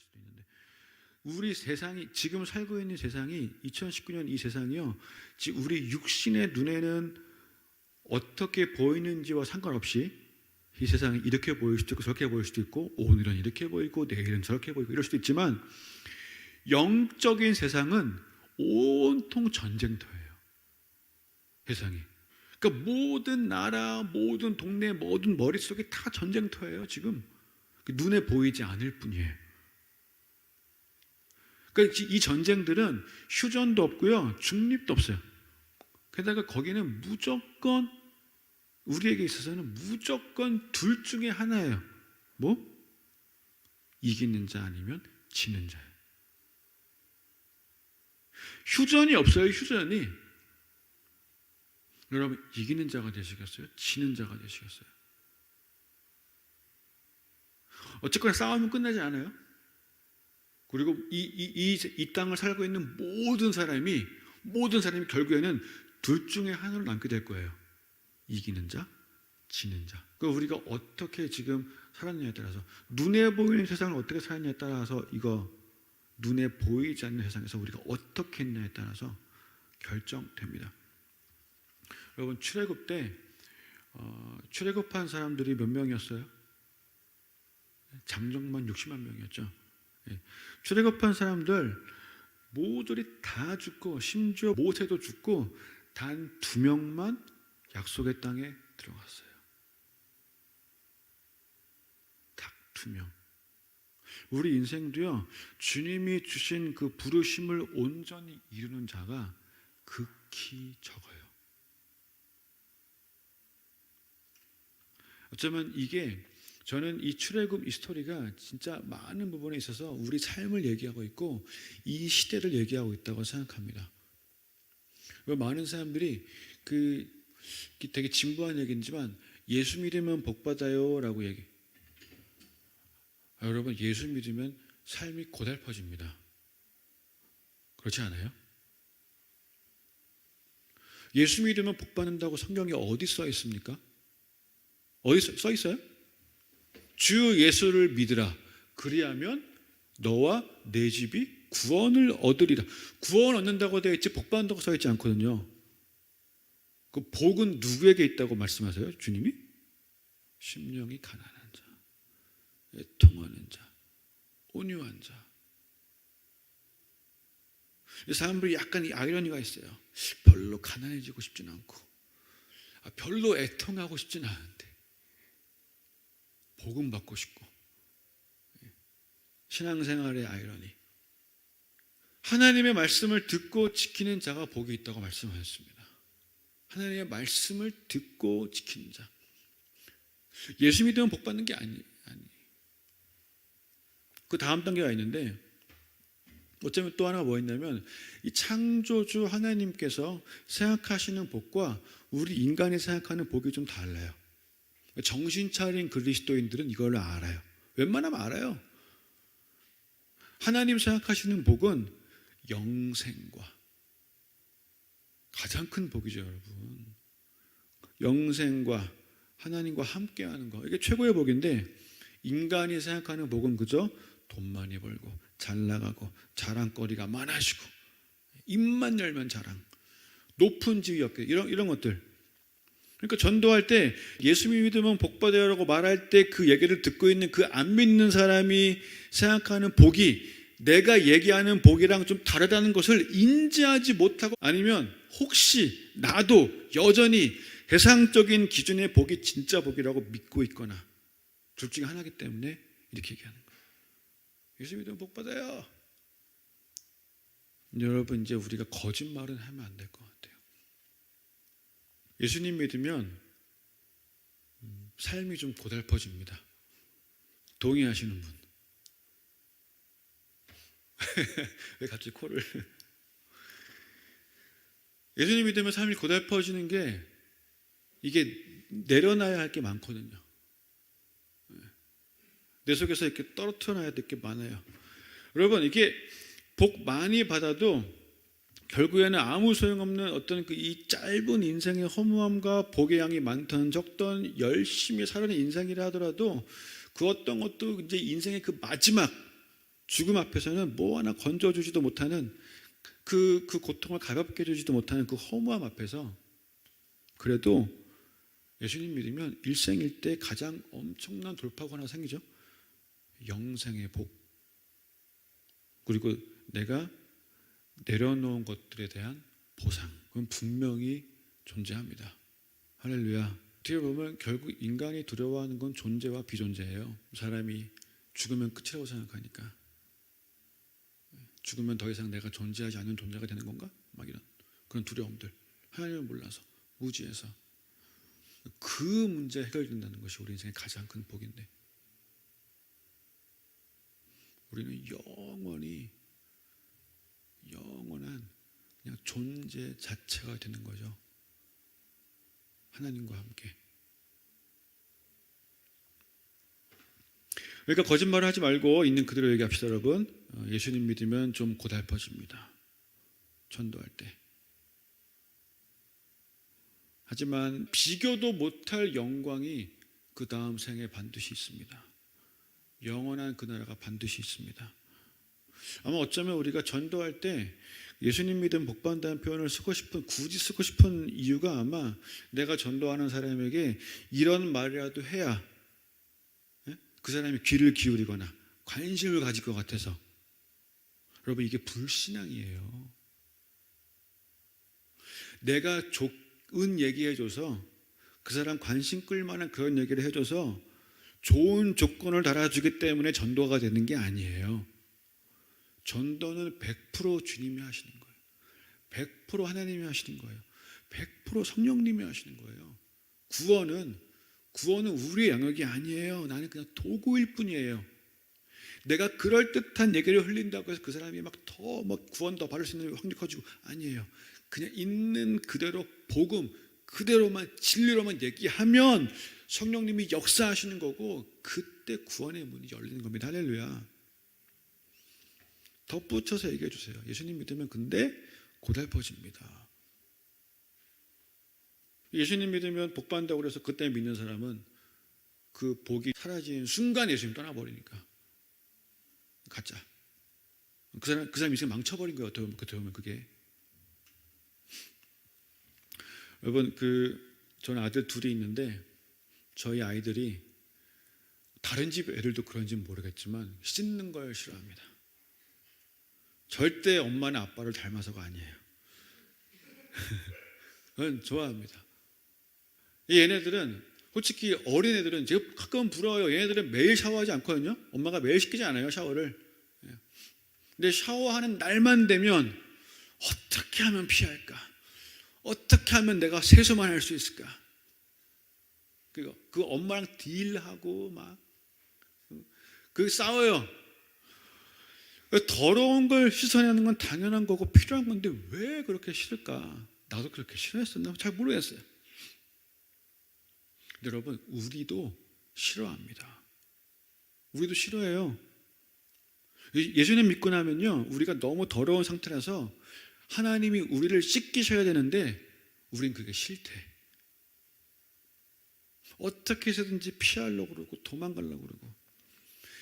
수도 있는데, 우리 세상이 지금 살고 있는 세상이 2019년 이 세상이요, 지금 우리 육신의 눈에는 어떻게 보이는지와 상관없이 이 세상이 이렇게 보일 수도 있고 저렇게 보일 수도 있고, 오늘은 이렇게 보이고 내일은 저렇게 보이고 이럴 수도 있지만, 영적인 세상은 온통 전쟁터예요. 세상이. 그러니까 모든 나라, 모든 동네, 모든 머릿속에 다 전쟁터예요. 지금 눈에 보이지 않을 뿐이에요. 그러니까 이 전쟁들은 휴전도 없고요, 중립도 없어요. 게다가 거기는 무조건, 우리에게 있어서는 무조건 둘 중에 하나예요. 뭐? 이기는 자 아니면 지는 자예요. 휴전이 없어요. 휴전이. 여러분, 이기는 자가 되시겠어요? 지는 자가 되시겠어요? 어쨌거나 싸움은 끝나지 않아요. 그리고 이 땅을 살고 있는 모든 사람이 결국에는 둘 중에 하나로 남게 될 거예요. 이기는 자, 지는 자. 그러니까 우리가 어떻게 지금 살았느냐에 따라서, 눈에 보이는 세상을 어떻게 살았냐에 따라서, 이거 눈에 보이지 않는 세상에서 우리가 어떻게 했냐에 따라서 결정됩니다. 여러분, 출애굽 때 출애굽한 사람들이 몇 명이었어요? 장정만 60만 명이었죠. 출애굽한 사람들 모조리 다 죽고, 심지어 모세도 죽고, 단 2명만 약속의 땅에 들어갔어요. 딱 2명. 우리 인생도요, 주님이 주신 그 부르심을 온전히 이루는 자가 극히 적어요. 어쩌면 이게, 저는 이 출애굽 이 스토리가 진짜 많은 부분에 있어서 우리 삶을 얘기하고 있고 이 시대를 얘기하고 있다고 생각합니다. 많은 사람들이 되게 진부한 얘기지만 예수 믿으면 복 받아요 라고 얘기. 여러분, 예수 믿으면 삶이 고달퍼집니다. 그렇지 않아요? 예수 믿으면 복 받는다고 성경에 어디 써 있습니까? 어디 써 있어요? 주 예수를 믿으라. 그리하면 너와 내 집이 구원을 얻으리라. 구원 얻는다고 되어 있지 복 받는다고 써 있지 않거든요. 그 복은 누구에게 있다고 말씀하세요? 주님이? 심령이 가난한 자, 애통하는 자, 온유한 자. 사람들이 약간 이 아이러니가 있어요. 별로 가난해지고 싶지는 않고, 별로 애통하고 싶지는 않은데 복음 받고 싶고. 신앙생활의 아이러니. 하나님의 말씀을 듣고 지키는 자가 복이 있다고 말씀하셨습니다. 하나님의 말씀을 듣고 지키는 자. 예수 믿으면 복 받는 게 아니. 그 다음 단계가 있는데, 어쩌면 또 하나가 뭐 있냐면, 이 창조주 하나님께서 생각하시는 복과 우리 인간이 생각하는 복이 좀 달라요. 정신 차린 그리스도인들은 이걸 알아요. 웬만하면 알아요. 하나님 생각하시는 복은 영생과, 가장 큰 복이죠, 여러분. 영생과 하나님과 함께하는 거, 이게 최고의 복인데, 인간이 생각하는 복은 그저 돈 많이 벌고 잘 나가고 자랑거리가 많아지고 입만 열면 자랑, 높은 지위 얻게, 이런 것들. 그러니까 전도할 때 예수 믿으면 복 받아요라고 말할 때 그 얘기를 듣고 있는 그 안 믿는 사람이 생각하는 복이 내가 얘기하는 복이랑 좀 다르다는 것을 인지하지 못하고, 아니면 혹시 나도 여전히 세상적인 기준의 복이 진짜 복이라고 믿고 있거나, 둘 중에 하나이기 때문에 이렇게 얘기하는 거예요. 예수 믿으면 복 받아요. 여러분, 이제 우리가 거짓말은 하면 안 될 것 같아요. 예수님 믿으면 삶이 좀 고달퍼집니다. 동의하시는 분? 왜 갑자기 코를? 예수님 믿으면 삶이 고달퍼지는 게, 이게 내려놔야 할 게 많거든요. 내 속에서 이렇게 떨어뜨려놔야 될 게 많아요. 여러분, 이게 복 많이 받아도 결국에는 아무 소용없는 어떤 이 짧은 인생의 허무함과 복의 양이 많던 적던 열심히 살아낸 인생이라 하더라도, 그 어떤 것도 이제 인생의 그 마지막, 죽음 앞에서는 뭐 하나 건져주지도 못하는 그 고통을 가볍게 해주지도 못하는 그 허무함 앞에서 그래도 예수님 믿으면 일생일대 가장 엄청난 돌파구가 하나 생기죠. 영생의 복. 그리고 내가 내려놓은 것들에 대한 보상. 그건 분명히 존재합니다. 할렐루야. 어떻게 보면 결국 인간이 두려워하는 건 존재와 비존재예요. 사람이 죽으면 끝이라고 생각하니까. 죽으면 더 이상 내가 존재하지 않는 존재가 되는 건가? 막 이런 그런 두려움들. 하나님을 몰라서, 무지해서. 그 문제 해결된다는 것이 우리 인생의 가장 큰 복인데 우리는 영원한 그냥 존재 자체가 되는 거죠. 하나님과 함께. 그러니까 거짓말을 하지 말고 있는 그대로 얘기합시다, 여러분. 예수님 믿으면 좀 고달퍼집니다. 전도할 때. 하지만 비교도 못할 영광이 그 다음 생에 반드시 있습니다. 영원한 그 나라가 반드시 있습니다. 아마 어쩌면 우리가 전도할 때 예수님 믿음 복받는다는 표현을 굳이 쓰고 싶은 이유가 아마 내가 전도하는 사람에게 이런 말이라도 해야 그 사람이 귀를 기울이거나 관심을 가질 것 같아서. 여러분, 이게 불신앙이에요. 내가 좋은 얘기해줘서 그 사람 관심 끌만한 그런 얘기를 해줘서 좋은 조건을 달아주기 때문에 전도가 되는 게 아니에요. 전도는 100% 주님이 하시는 거예요. 100% 하나님이 하시는 거예요. 100% 성령님이 하시는 거예요. 구원은 우리의 영역이 아니에요. 나는 그냥 도구일 뿐이에요. 내가 그럴듯한 얘기를 흘린다고 해서 그 사람이 막 구원 더 받을 수 있는 확률이 커지고 아니에요. 그냥 있는 그대로 복음 그대로만 진리로만 얘기하면 성령님이 역사하시는 거고 그때 구원의 문이 열리는 겁니다. 할렐루야. 덧붙여서 얘기해 주세요. 예수님 믿으면 근데 고달퍼집니다. 예수님 믿으면 복 받는다고 그래서 그때 믿는 사람은 그 복이 사라진 순간 예수님 떠나버리니까 가짜. 그 사람 인생 망쳐버린 거예요. 어떻게 보면 그게. 여러분, 저는 아들 둘이 있는데 저희 아이들이 다른 집 애들도 그런지는 모르겠지만 씻는 걸 싫어합니다. 절대 엄마나 아빠를 닮아서가 아니에요. 그건 좋아합니다. 얘네들은 솔직히 어린애들은 제가 가끔 부러워요. 얘네들은 매일 샤워하지 않거든요. 엄마가 매일 시키지 않아요, 샤워를. 근데 샤워하는 날만 되면 어떻게 하면 피할까? 어떻게 하면 내가 세수만 할 수 있을까? 그 엄마랑 딜하고 막 싸워요. 더러운 걸 씻어내는 건 당연한 거고 필요한 건데 왜 그렇게 싫을까? 나도 그렇게 싫어했었나? 잘 모르겠어요. 근데 여러분, 우리도 싫어합니다. 우리도 싫어해요. 예수님 믿고 나면요, 우리가 너무 더러운 상태라서 하나님이 우리를 씻기셔야 되는데 우린 그게 싫대. 어떻게 해서든지 피하려고 그러고 도망가려고 그러고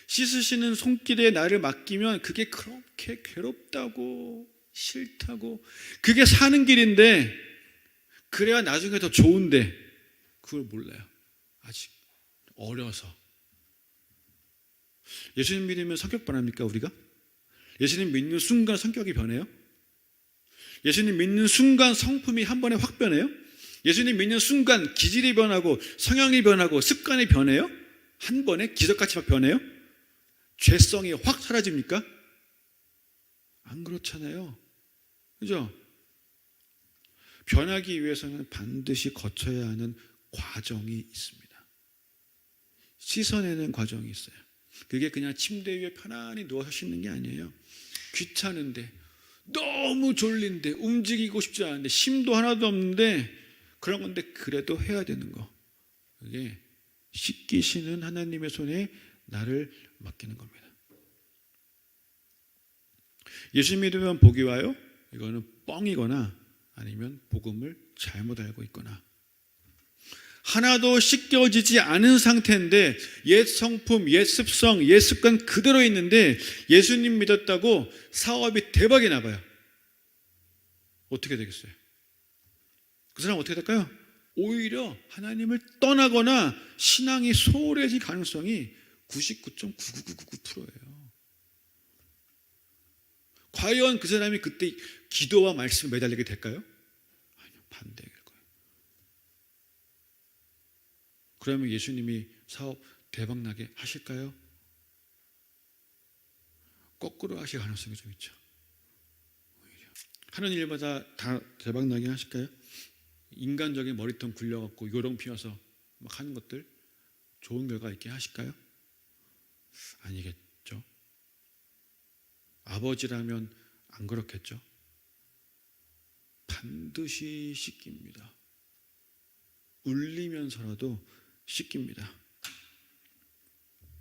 씻으시는 손길에 나를 맡기면 그게 그렇게 괴롭다고 싫다고 그게 사는 길인데 그래야 나중에 더 좋은데 그걸 몰라요. 아직 어려서. 예수님 믿으면 성격 변합니까 우리가? 예수님 믿는 순간 성격이 변해요? 예수님 믿는 순간 성품이 한 번에 확 변해요? 예수님 믿는 순간 기질이 변하고 성향이 변하고 습관이 변해요? 한 번에 기적같이 막 변해요? 죄성이 확 사라집니까? 안 그렇잖아요. 그죠? 변하기 위해서는 반드시 거쳐야 하는 과정이 있습니다. 씻어내는 과정이 있어요. 그게 그냥 침대 위에 편안히 누워서 씻는 게 아니에요. 귀찮은데, 너무 졸린데, 움직이고 싶지 않은데, 힘도 하나도 없는데 그런 건데 그래도 해야 되는 거. 그게 씻기시는 하나님의 손에 나를 맡기는 겁니다. 예수 믿으면 복이 와요? 이거는 뻥이거나 아니면 복음을 잘못 알고 있거나 하나도 씻겨지지 않은 상태인데 옛 성품, 옛 습성, 옛 습관 그대로 있는데 예수님 믿었다고 사업이 대박이 나봐요. 어떻게 되겠어요? 그 사람 어떻게 될까요? 오히려 하나님을 떠나거나 신앙이 소홀해질 가능성이 99.99999%예요. 과연 그 사람이 그때 기도와 말씀에 매달리게 될까요? 아니요, 반대일 거예요. 그러면 예수님이 사업 대박나게 하실까요? 거꾸로 하실 가능성이 좀 있죠. 오히려. 하는 일마다 다 대박나게 하실까요? 인간적인 머리통 굴려갖고 요령 피워서 막 하는 것들 좋은 결과 있게 하실까요? 아니겠죠. 아버지라면 안 그렇겠죠. 반드시 씻깁니다. 울리면서라도 씻깁니다.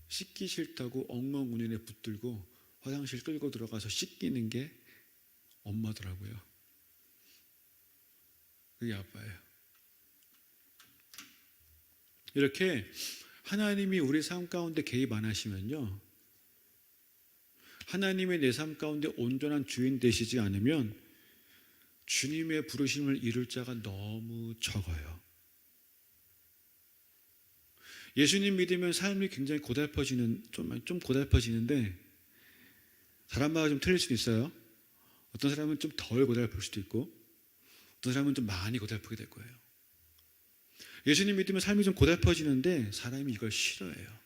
씻기 싫다고 엉엉 우는 애 붙들고 화장실 끌고 들어가서 씻기는 게 엄마더라고요. 그게 아빠예요. 이렇게 하나님이 우리 삶 가운데 개입 안 하시면요, 하나님의 내 삶 가운데 온전한 주인 되시지 않으면 주님의 부르심을 이룰 자가 너무 적어요. 예수님 믿으면 삶이 굉장히 고달퍼지는, 좀 고달퍼지는데 사람마다 좀 틀릴 수도 있어요. 어떤 사람은 좀 덜 고달플 수도 있고 어떤 사람은 좀 많이 고달프게 될 거예요. 예수님 믿으면 삶이 좀 고달퍼지는데 사람이 이걸 싫어해요.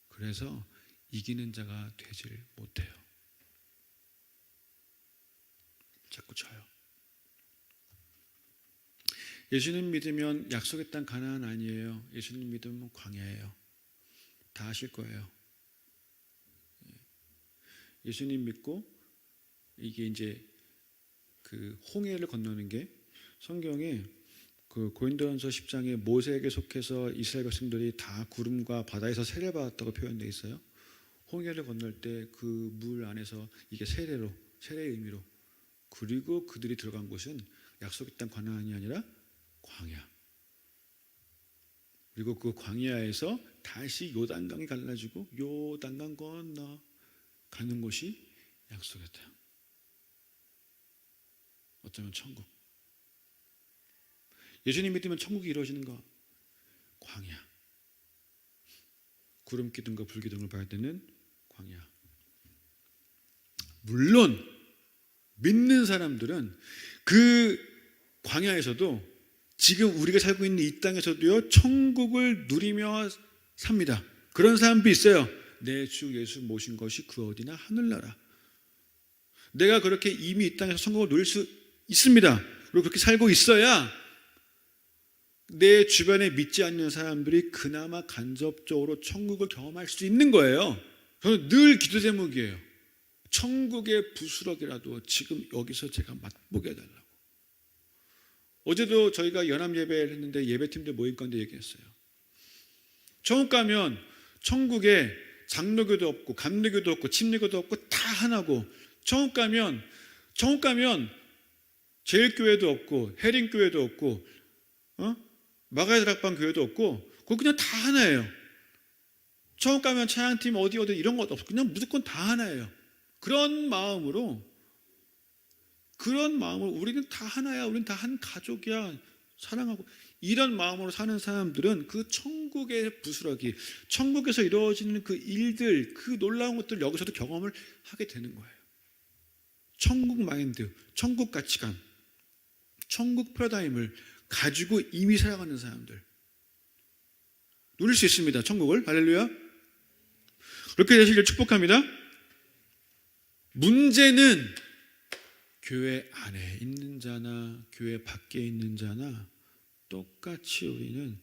그래서 이기는 자가 되질 못해요. 자꾸 져요. 예수님 믿으면 약속의 땅 가나안 아니에요. 예수님 믿으면 광야예요. 다 아실 거예요. 예수님 믿고 이게 이제 그 홍해를 건너는 게 성경에 그 고린도전서 10장에 모세에게 속해서 이스라엘 백성들이 다 구름과 바다에서 세례 받았다고 표현되어 있어요. 홍해를 건널 때 그 물 안에서 이게 세례의 의미로, 그리고 그들이 들어간 곳은 약속의 땅 가나안이 아니라 광야. 그리고 그 광야에서 다시 요단강이 갈라지고 요단강 건너 가는 곳이 약속의 땅. 어쩌면 천국. 예수님 믿으면 천국이 이루어지는 거 광야. 구름 기둥과 불 기둥을 봐야 되는 광야. 물론 믿는 사람들은 그 광야에서도 지금 우리가 살고 있는 이 땅에서도요, 천국을 누리며 삽니다. 그런 사람도 있어요. 내 주 예수 모신 것이 그 어디나 하늘나라. 내가 그렇게 이미 이 땅에서 천국을 누릴 수 있습니다. 그리고 그렇게 살고 있어야 내 주변에 믿지 않는 사람들이 그나마 간접적으로 천국을 경험할 수 있는 거예요. 저는 늘 기도 제목이에요. 천국의 부스러기라도 지금 여기서 제가 맛보게 해달라고. 어제도 저희가 연합 예배를 했는데 예배팀들 모임 가운데 얘기했어요. 천국 가면 천국에 장로교도 없고 감리교도 없고 침례교도 없고 다 하나고, 천국 가면 제일교회도 없고 해림교회도 없고 마가의 다락방 교회도 없고 그거 그냥 다 하나예요. 천국 가면 찬양팀 어디 이런 것도 없고 그냥 무조건 다 하나예요. 그런 마음으로 우리는 다 하나야, 우리는 다 한 가족이야, 사랑하고, 이런 마음으로 사는 사람들은 그 천국의 부스러기, 천국에서 이루어지는 그 일들, 그 놀라운 것들 여기서도 경험을 하게 되는 거예요. 천국 마인드, 천국 가치관, 천국 패러다임을 가지고 이미 살아가는 사람들 누릴 수 있습니다. 천국을. 할렐루야. 그렇게 되시길 축복합니다. 문제는 교회 안에 있는 자나 교회 밖에 있는 자나 똑같이 우리는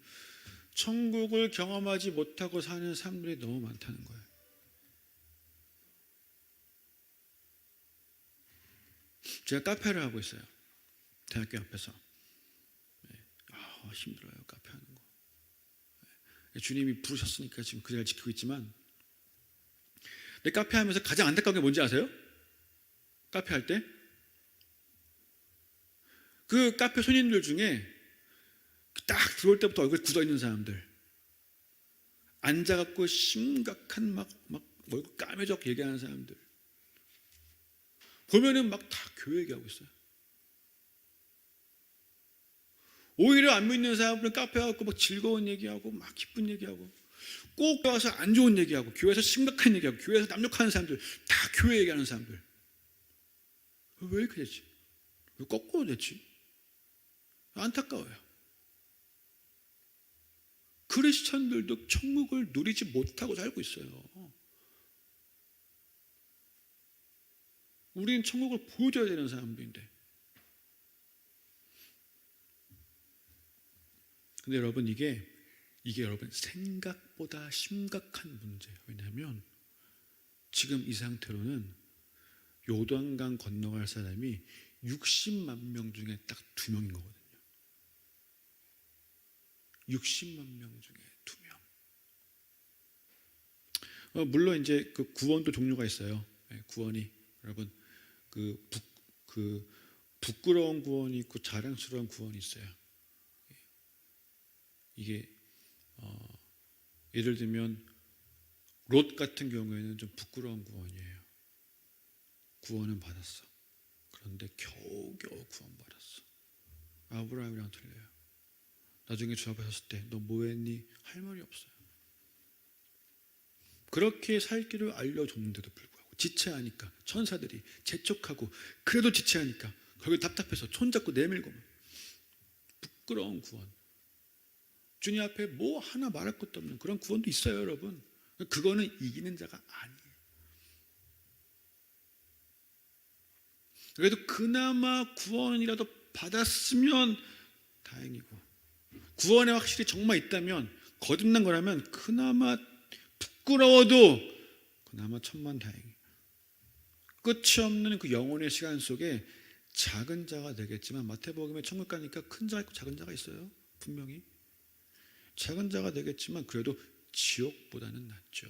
천국을 경험하지 못하고 사는 사람들이 너무 많다는 거예요. 제가 카페를 하고 있어요. 대학교 앞에서. 힘들어요, 카페 하는 거. 주님이 부르셨으니까 지금 그 자리를 지키고 있지만, 근데 카페 하면서 가장 안타까운 게 뭔지 아세요? 카페 할 때 그 카페 손님들 중에 딱 들어올 때부터 얼굴 굳어 있는 사람들, 앉아갖고 심각한 막 얼굴 까매져 얘기하는 사람들 보면은 막 다 교회 얘기하고 있어요. 오히려 안 믿는 사람들은 카페 가고 막 즐거운 얘기하고 막 기쁜 얘기하고, 꼭 와서 안 좋은 얘기하고, 교회에서 심각한 얘기하고, 교회에서 남욕하는 사람들, 다 교회 얘기하는 사람들. 왜 이렇게 됐지? 왜 거꾸로 됐지? 안타까워요. 크리스천들도 천국을 누리지 못하고 살고 있어요. 우리는 천국을 보여줘야 되는 사람들인데. 근데 여러분, 이게 여러분 생각보다 심각한 문제예요. 왜냐하면 지금 이 상태로는 요단강 건너갈 사람이 60만 명 중에 딱 2명인 거거든요. 60만 명 중에 2명. 물론 이제 그 구원도 종류가 있어요. 구원이 여러분 부끄러운 구원이 있고 자랑스러운 구원이 있어요. 이게 예를 들면 롯 같은 경우에는 좀 부끄러운 구원이에요. 구원은 받았어. 그런데 겨우겨우 구원받았어. 아브라함이랑 틀려요. 나중에 주 앞에 섰을 때 너 뭐했니? 할 말이 없어요. 그렇게 살 길을 알려줬는데도 불구하고 지체하니까, 천사들이 재촉하고 그래도 지체하니까 결국 답답해서 손잡고 내밀고, 부끄러운 구원. 주님 앞에 뭐 하나 말할 것도 없는 그런 구원도 있어요, 여러분. 그거는 이기는 자가 아니에요. 그래도 그나마 구원이라도 받았으면 다행이고, 구원에 확실히 정말 있다면, 거듭난 거라면 그나마 부끄러워도 그나마 천만다행이에요. 끝이 없는 그 영혼의 시간 속에 작은 자가 되겠지만, 마태복음에 천국 가니까 큰 자 있고 작은 자가 있어요. 분명히 작은 자가 되겠지만 그래도 지옥보다는 낫죠.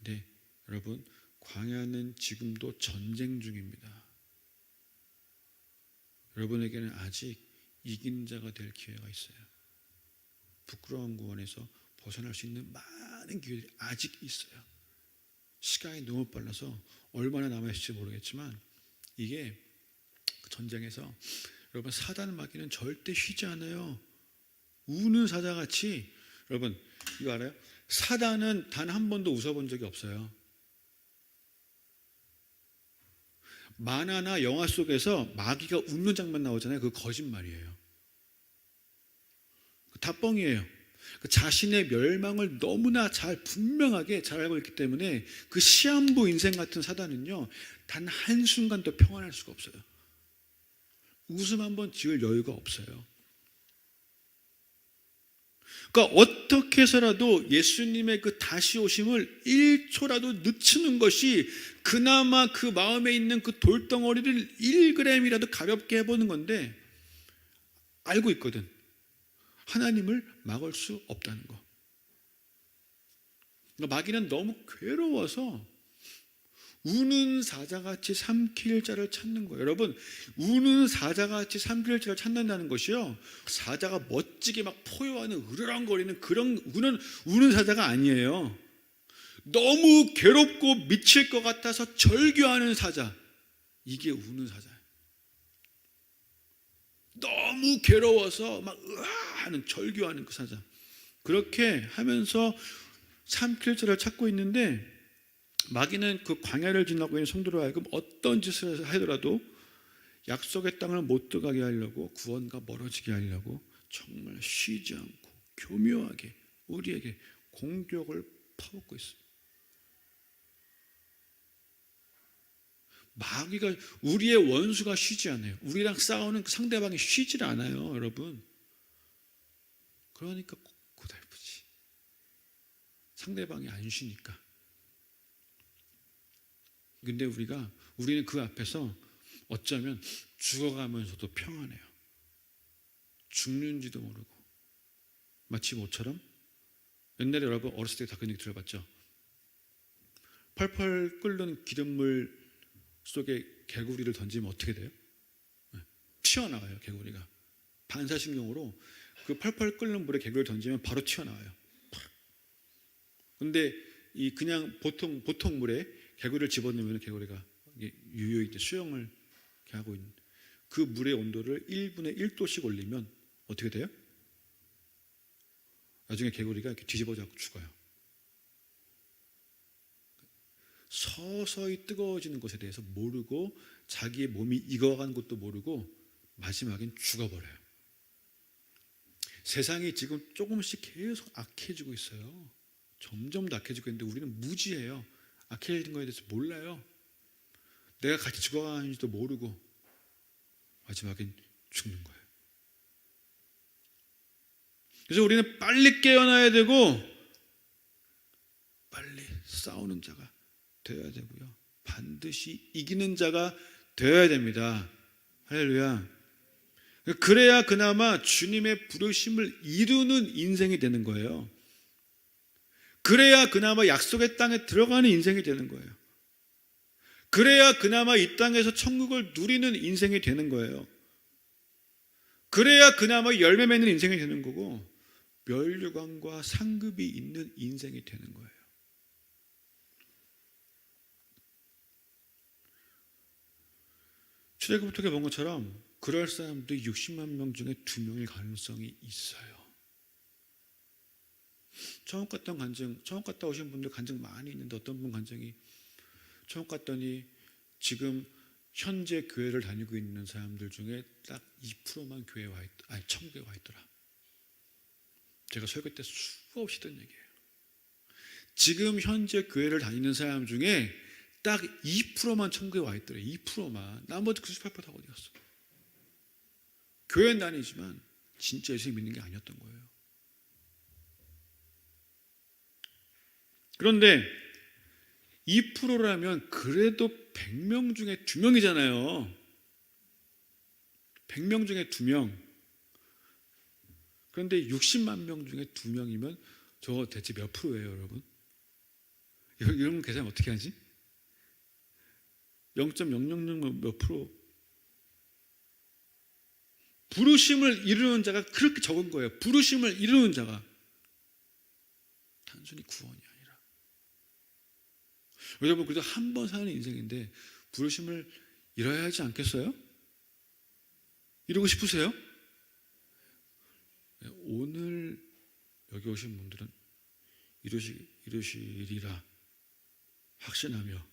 네, 여러분, 광야는 지금도 전쟁 중입니다. 여러분에게는 아직 이긴 자가 될 기회가 있어요. 부끄러운 구원에서 벗어날 수 있는 많은 기회들이 아직 있어요. 시간이 너무 빨라서 얼마나 남아있을지 모르겠지만, 이게 전쟁에서 여러분, 사단 마귀는 절대 쉬지 않아요. 우는 사자같이. 여러분, 이거 알아요? 사단은 단 한 번도 웃어본 적이 없어요. 만화나 영화 속에서 마귀가 웃는 장면 나오잖아요. 그거 거짓말이에요. 다 뻥이에요. 자신의 멸망을 너무나 분명하게 잘 알고 있기 때문에 그 시한부 인생 같은 사단은요, 단 한순간도 평안할 수가 없어요. 웃음 한번 지을 여유가 없어요. 그러니까 어떻게 해서라도 예수님의 그 다시 오심을 1초라도 늦추는 것이 그나마 그 마음에 있는 그 돌덩어리를 1g이라도 가볍게 해보는 건데, 알고 있거든. 하나님을 막을 수 없다는 거. 그러니까 마귀는 너무 괴로워서 우는 사자같이 삼킬 자를 찾는 거예요. 여러분, 우는 사자같이 삼킬 자를 찾는다는 것이요, 사자가 멋지게 막 포효하는 으르렁거리는 그런 우는 사자가 아니에요. 너무 괴롭고 미칠 것 같아서 절규하는 사자, 이게 우는 사자예요. 너무 괴로워서 막 하는, 절규하는 그 사자. 그렇게 하면서 삼킬 자를 찾고 있는데, 마귀는 그 광야를 지나고 있는 성도로 하여금 어떤 짓을 하더라도 약속의 땅을 못 들어가게 하려고, 구원과 멀어지게 하려고 정말 쉬지 않고 교묘하게 우리에게 공격을 퍼붓고 있습니다. 마귀가, 우리의 원수가 쉬지 않아요. 우리랑 싸우는 그 상대방이 쉬질 않아요, 여러분. 그러니까 고달프지. 상대방이 안 쉬니까. 근데 우리는 그 앞에서 어쩌면 죽어가면서도 평안해요. 죽는지도 모르고. 마치 뭐처럼? 옛날에 여러분 어렸을 때 다 그 얘기 들어봤죠? 펄펄 끓는 기름물 속에 개구리를 던지면 어떻게 돼요? 튀어나와요. 개구리가 반사신경으로 그 펄펄 끓는 물에 개구리를 던지면 바로 튀어나와요. 근데 이 그냥 보통 물에 개구리를 집어넣으면 개구리가 유유히 수영을 이렇게 하고 있는 그 물의 온도를 1분에 1도씩 올리면 어떻게 돼요? 나중에 개구리가 이렇게 뒤집어져 죽어요. 서서히 뜨거워지는 것에 대해서 모르고 자기의 몸이 익어간 것도 모르고 마지막엔 죽어버려요. 세상이 지금 조금씩 계속 악해지고 있어요. 점점 더 악해지고 있는데 우리는 무지해요. 악해지는 거에 대해서 몰라요. 내가 같이 죽어가는지도 모르고 마지막엔 죽는 거예요. 그래서 우리는 빨리 깨어나야 되고 빨리 싸우는 자가 되어야 되고요. 반드시 이기는 자가 되어야 됩니다. 할렐루야. 그래야 그나마 주님의 부르심을 이루는 인생이 되는 거예요. 그래야 그나마 약속의 땅에 들어가는 인생이 되는 거예요. 그래야 그나마 이 땅에서 천국을 누리는 인생이 되는 거예요. 그래야 그나마 열매 맺는 인생이 되는 거고 멸류관과 상급이 있는 인생이 되는 거예요. 출애굽부터 본 것처럼 그럴 사람들이 60만 명 중에 2명일 가능성이 있어요. 처음 갔다 오신 분들 간증 많이 있는데 어떤 분 간증이 처음 갔더니 지금 현재 교회를 다니고 있는 사람들 중에 딱 2%만 교회에 와 있더라. 아니 천국에 와 있더라. 제가 설교 때 수없이 듣는 얘기예요. 지금 현재 교회를 다니는 사람 중에 딱 2%만 천국에 와 있더래. 2%만. 나머지 98%다 어디 갔어? 교회는 다니지만 진짜 예수 믿는 게 아니었던 거예요. 그런데 2%라면 그래도 100명 중에 2명이잖아요. 100명 중에 2명. 그런데 60만 명 중에 2명이면 저거 대체 몇 프로예요, 여러분? 여러분 계산 어떻게 하지? 0.000 몇 프로? 부르심을 이루는 자가 그렇게 적은 거예요. 부르심을 이루는 자가. 단순히 구원이 아니라. 여러분 그래도 한 번 사는 인생인데 부르심을 이뤄야 하지 않겠어요? 이루고 싶으세요? 오늘 여기 오신 분들은 이루시리라 확신하며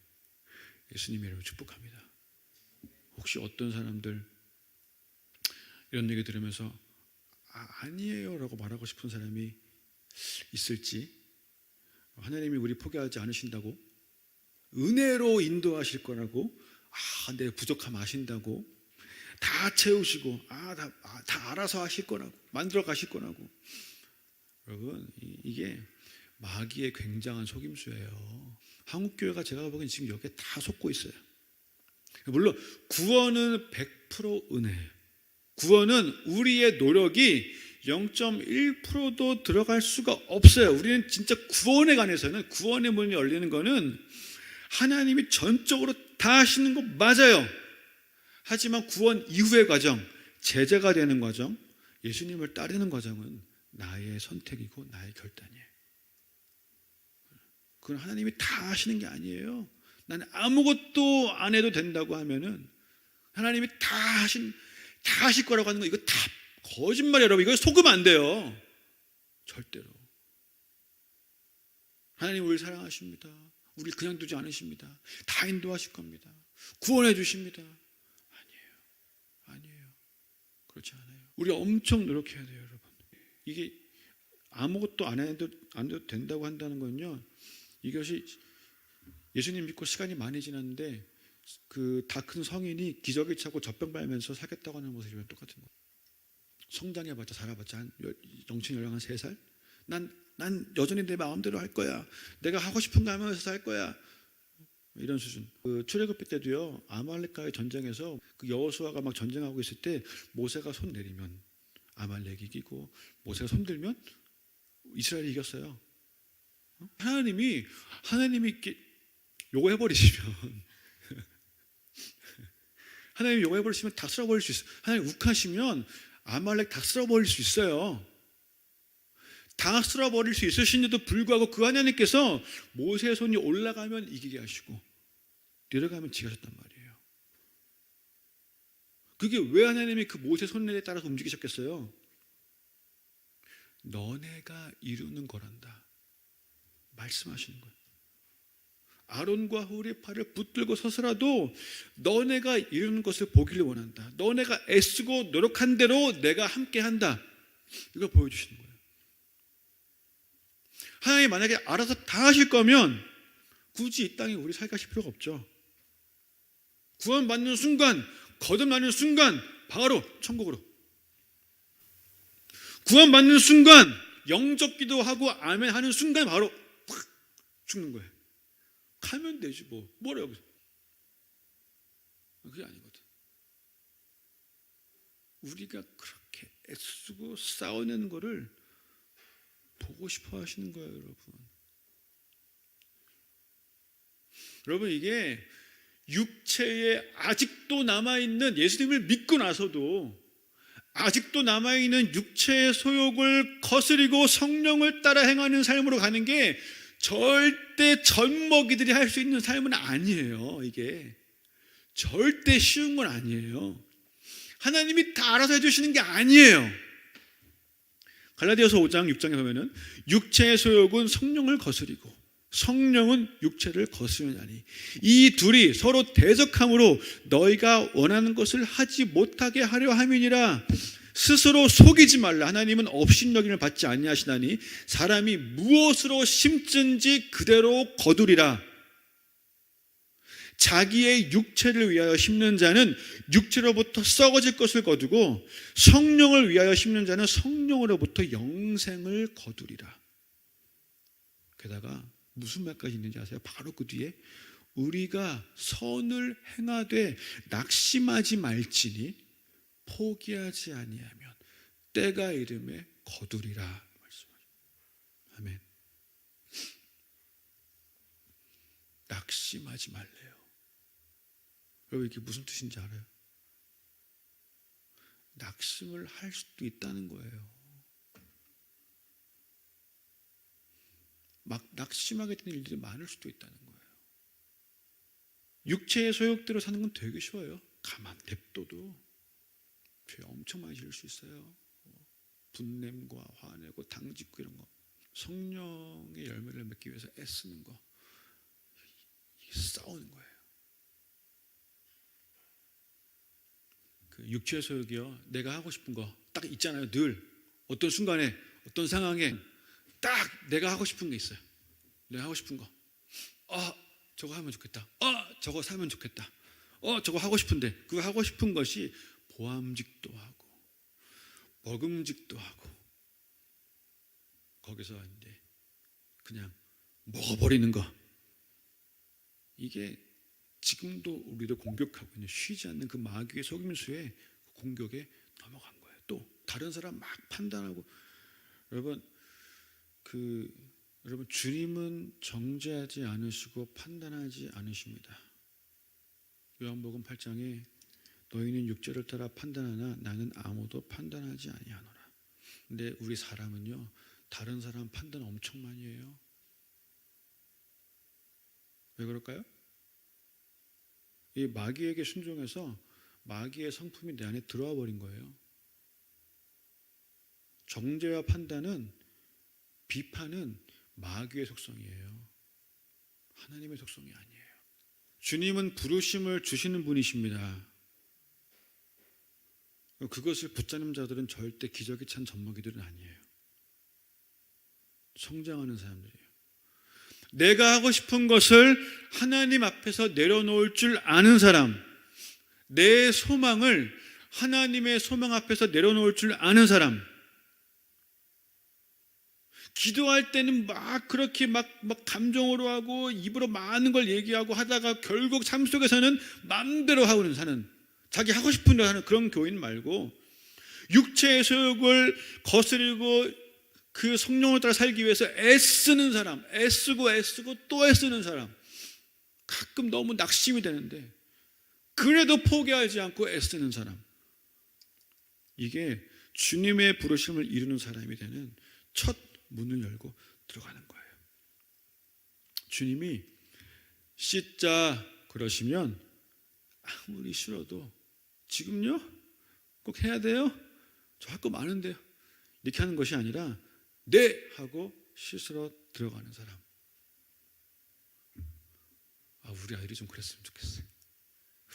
예수님의 이름으로 축복합니다. 혹시 어떤 사람들 이런 얘기 들으면서 아니에요 라고 말하고 싶은 사람이 있을지, 하나님이 우리 포기하지 않으신다고, 은혜로 인도하실 거라고, 내 부족함 아신다고, 다 채우시고 다 알아서 하실 거라고, 만들어 가실 거라고. 여러분 이게 마귀의 굉장한 속임수예요. 한국교회가 제가 보기엔 지금 여기에 다 속고 있어요. 물론 구원은 100% 은혜예요. 구원은 우리의 노력이 0.1%도 들어갈 수가 없어요. 우리는 진짜 구원에 관해서는, 구원의 문이 열리는 거는 하나님이 전적으로 다 하시는 거 맞아요. 하지만 구원 이후의 과정, 제자가 되는 과정, 예수님을 따르는 과정은 나의 선택이고 나의 결단이에요. 그건 하나님이 다 하시는 게 아니에요. 나는 아무것도 안 해도 된다고 하면은 하나님이 다 하실 거라고 하는 거, 이거 다 거짓말이에요, 여러분. 이거 속으면 안 돼요. 절대로. 하나님 우리를 사랑하십니다. 우리를 그냥 두지 않으십니다. 다 인도하실 겁니다. 구원해 주십니다. 아니에요. 그렇지 않아요. 우리 엄청 노력해야 돼요, 여러분. 이게 아무것도 안 해도 된다고 한다는 건요, 이것이 예수님 믿고 시간이 많이 지났는데 그 다 큰 성인이 기저귀 차고 젖병 빨면서 살겠다고 하는 모습이랑 똑같은 거예요. 성장해봤자 자라봤자 한 정신 연령 한 3살? 난 여전히 내 마음대로 할 거야. 내가 하고 싶은 거 하면서 살 거야. 이런 수준. 그 출애굽 때도요, 아말렉과의 전쟁에서 그 여호수아가 막 전쟁하고 있을 때 모세가 손 내리면 아말렉이 이기고, 모세가 손 들면 이스라엘이 이겼어요. 하나님이 이렇게 요거 해버리시면 하나님 여호와 버리시면 다 쓸어버릴 수 있어요. 하나님 욱하시면 아말렉 다 쓸어버릴 수 있어요. 다 쓸어버릴 수 있으신데도 불구하고 그 하나님께서 모세의 손이 올라가면 이기게 하시고 내려가면 지가셨단 말이에요. 그게 왜 하나님이 그 모세 손에 따라서 움직이셨겠어요? 너네가 이루는 거란다 말씀하시는 거예요. 아론과 홀의 팔을 붙들고 서서라도 너네가 이루는 것을 보기를 원한다. 너네가 애쓰고 노력한 대로 내가 함께한다. 이걸 보여주시는 거예요. 하나님이 만약에 알아서 다 하실 거면 굳이 이 땅에 우리 살게 하실 필요가 없죠. 구원받는 순간, 거듭나는 순간 바로 천국으로. 구원받는 순간 영접 기도하고 아멘 하는 순간 바로 팍 죽는 거예요. 가면 되지 뭐라 여기서. 그게 아니거든. 우리가 그렇게 애쓰고 싸워내는 거를 보고 싶어 하시는 거예요, 여러분. 여러분, 이게 육체에 아직도 남아있는, 예수님을 믿고 나서도 아직도 남아있는 육체의 소욕을 거스리고 성령을 따라 행하는 삶으로 가는 게 절대 젖먹이들이 할 수 있는 삶은 아니에요. 이게 절대 쉬운 건 아니에요. 하나님이 다 알아서 해주시는 게 아니에요. 갈라디아서 5장 6장에 보면은 육체의 소욕은 성령을 거스리고 성령은 육체를 거스르냐니 이 둘이 서로 대적함으로 너희가 원하는 것을 하지 못하게 하려 함이니라. 스스로 속이지 말라. 하나님은 업신여김을 받지 아니하시나니 사람이 무엇으로 심든지 그대로 거두리라. 자기의 육체를 위하여 심는 자는 육체로부터 썩어질 것을 거두고 성령을 위하여 심는 자는 성령으로부터 영생을 거두리라. 게다가 무슨 말까지 있는지 아세요? 바로 그 뒤에 우리가 선을 행하되 낙심하지 말지니 포기하지 아니하면 때가 이름에 거두리라 말씀하십니다. 아멘. 낙심하지 말래요. 여러분, 이게 무슨 뜻인지 알아요? 낙심을 할 수도 있다는 거예요. 막 낙심하게 되는 일들이 많을 수도 있다는 거예요. 육체의 소욕대로 사는 건 되게 쉬워요. 가만 냅둬도 죄 엄청 많이 지을 수 있어요. 분냄과 화내고 당짓고 이런 거. 성령의 열매를 맺기 위해서 애쓰는 거, 싸우는 거예요. 그 육체의 소욕이요, 내가 하고 싶은 거 딱 있잖아요. 늘 어떤 순간에 어떤 상황에 딱 내가 하고 싶은 게 있어요. 내가 하고 싶은 거, 저거 하면 좋겠다. 저거 사면 좋겠다. 저거 하고 싶은데 그거 하고 싶은 것이 보암직도 하고 먹음직도 하고 거기서 이제 그냥 먹어버리는 거. 이게 지금도 우리를 공격하고 있는, 쉬지 않는 그 마귀의 속임수에 그 공격에 넘어간 거예요. 또 다른 사람 막 판단하고. 여러분 주님은 정죄하지 않으시고 판단하지 않으십니다. 요한복음 8장에 너희는 육체를 따라 판단하나 나는 아무도 판단하지 아니하노라. 근데 우리 사람은요, 다른 사람 판단 엄청 많이 해요. 왜 그럴까요? 이 마귀에게 순종해서 마귀의 성품이 내 안에 들어와 버린 거예요. 정죄와 판단은, 비판은 마귀의 속성이에요. 하나님의 속성이 아니에요. 주님은 부르심을 주시는 분이십니다. 그것을 붙잡는 자들은 절대 기적이 찬 젖먹이들은 아니에요. 성장하는 사람들이에요. 내가 하고 싶은 것을 하나님 앞에서 내려놓을 줄 아는 사람, 내 소망을 하나님의 소망 앞에서 내려놓을 줄 아는 사람. 기도할 때는 막 그렇게 막 감정으로 하고 입으로 많은 걸 얘기하고 하다가 결국 삶 속에서는 마음대로 하고는 사는, 자기 하고 싶은 대로 하는 그런 교인 말고, 육체의 소욕을 거스리고 그 성령을 따라 살기 위해서 애쓰는 사람, 애쓰고 또 애쓰는 사람. 가끔 너무 낙심이 되는데 그래도 포기하지 않고 애쓰는 사람, 이게 주님의 부르심을 이루는 사람이 되는 첫 문을 열고 들어가는 거예요. 주님이 씻자 그러시면 아무리 싫어도 지금요? 꼭 해야 돼요? 저 할 거 많은데요. 이렇게 하는 것이 아니라 네 하고 씻으러 들어가는 사람. 우리 아이들이 좀 그랬으면 좋겠어요.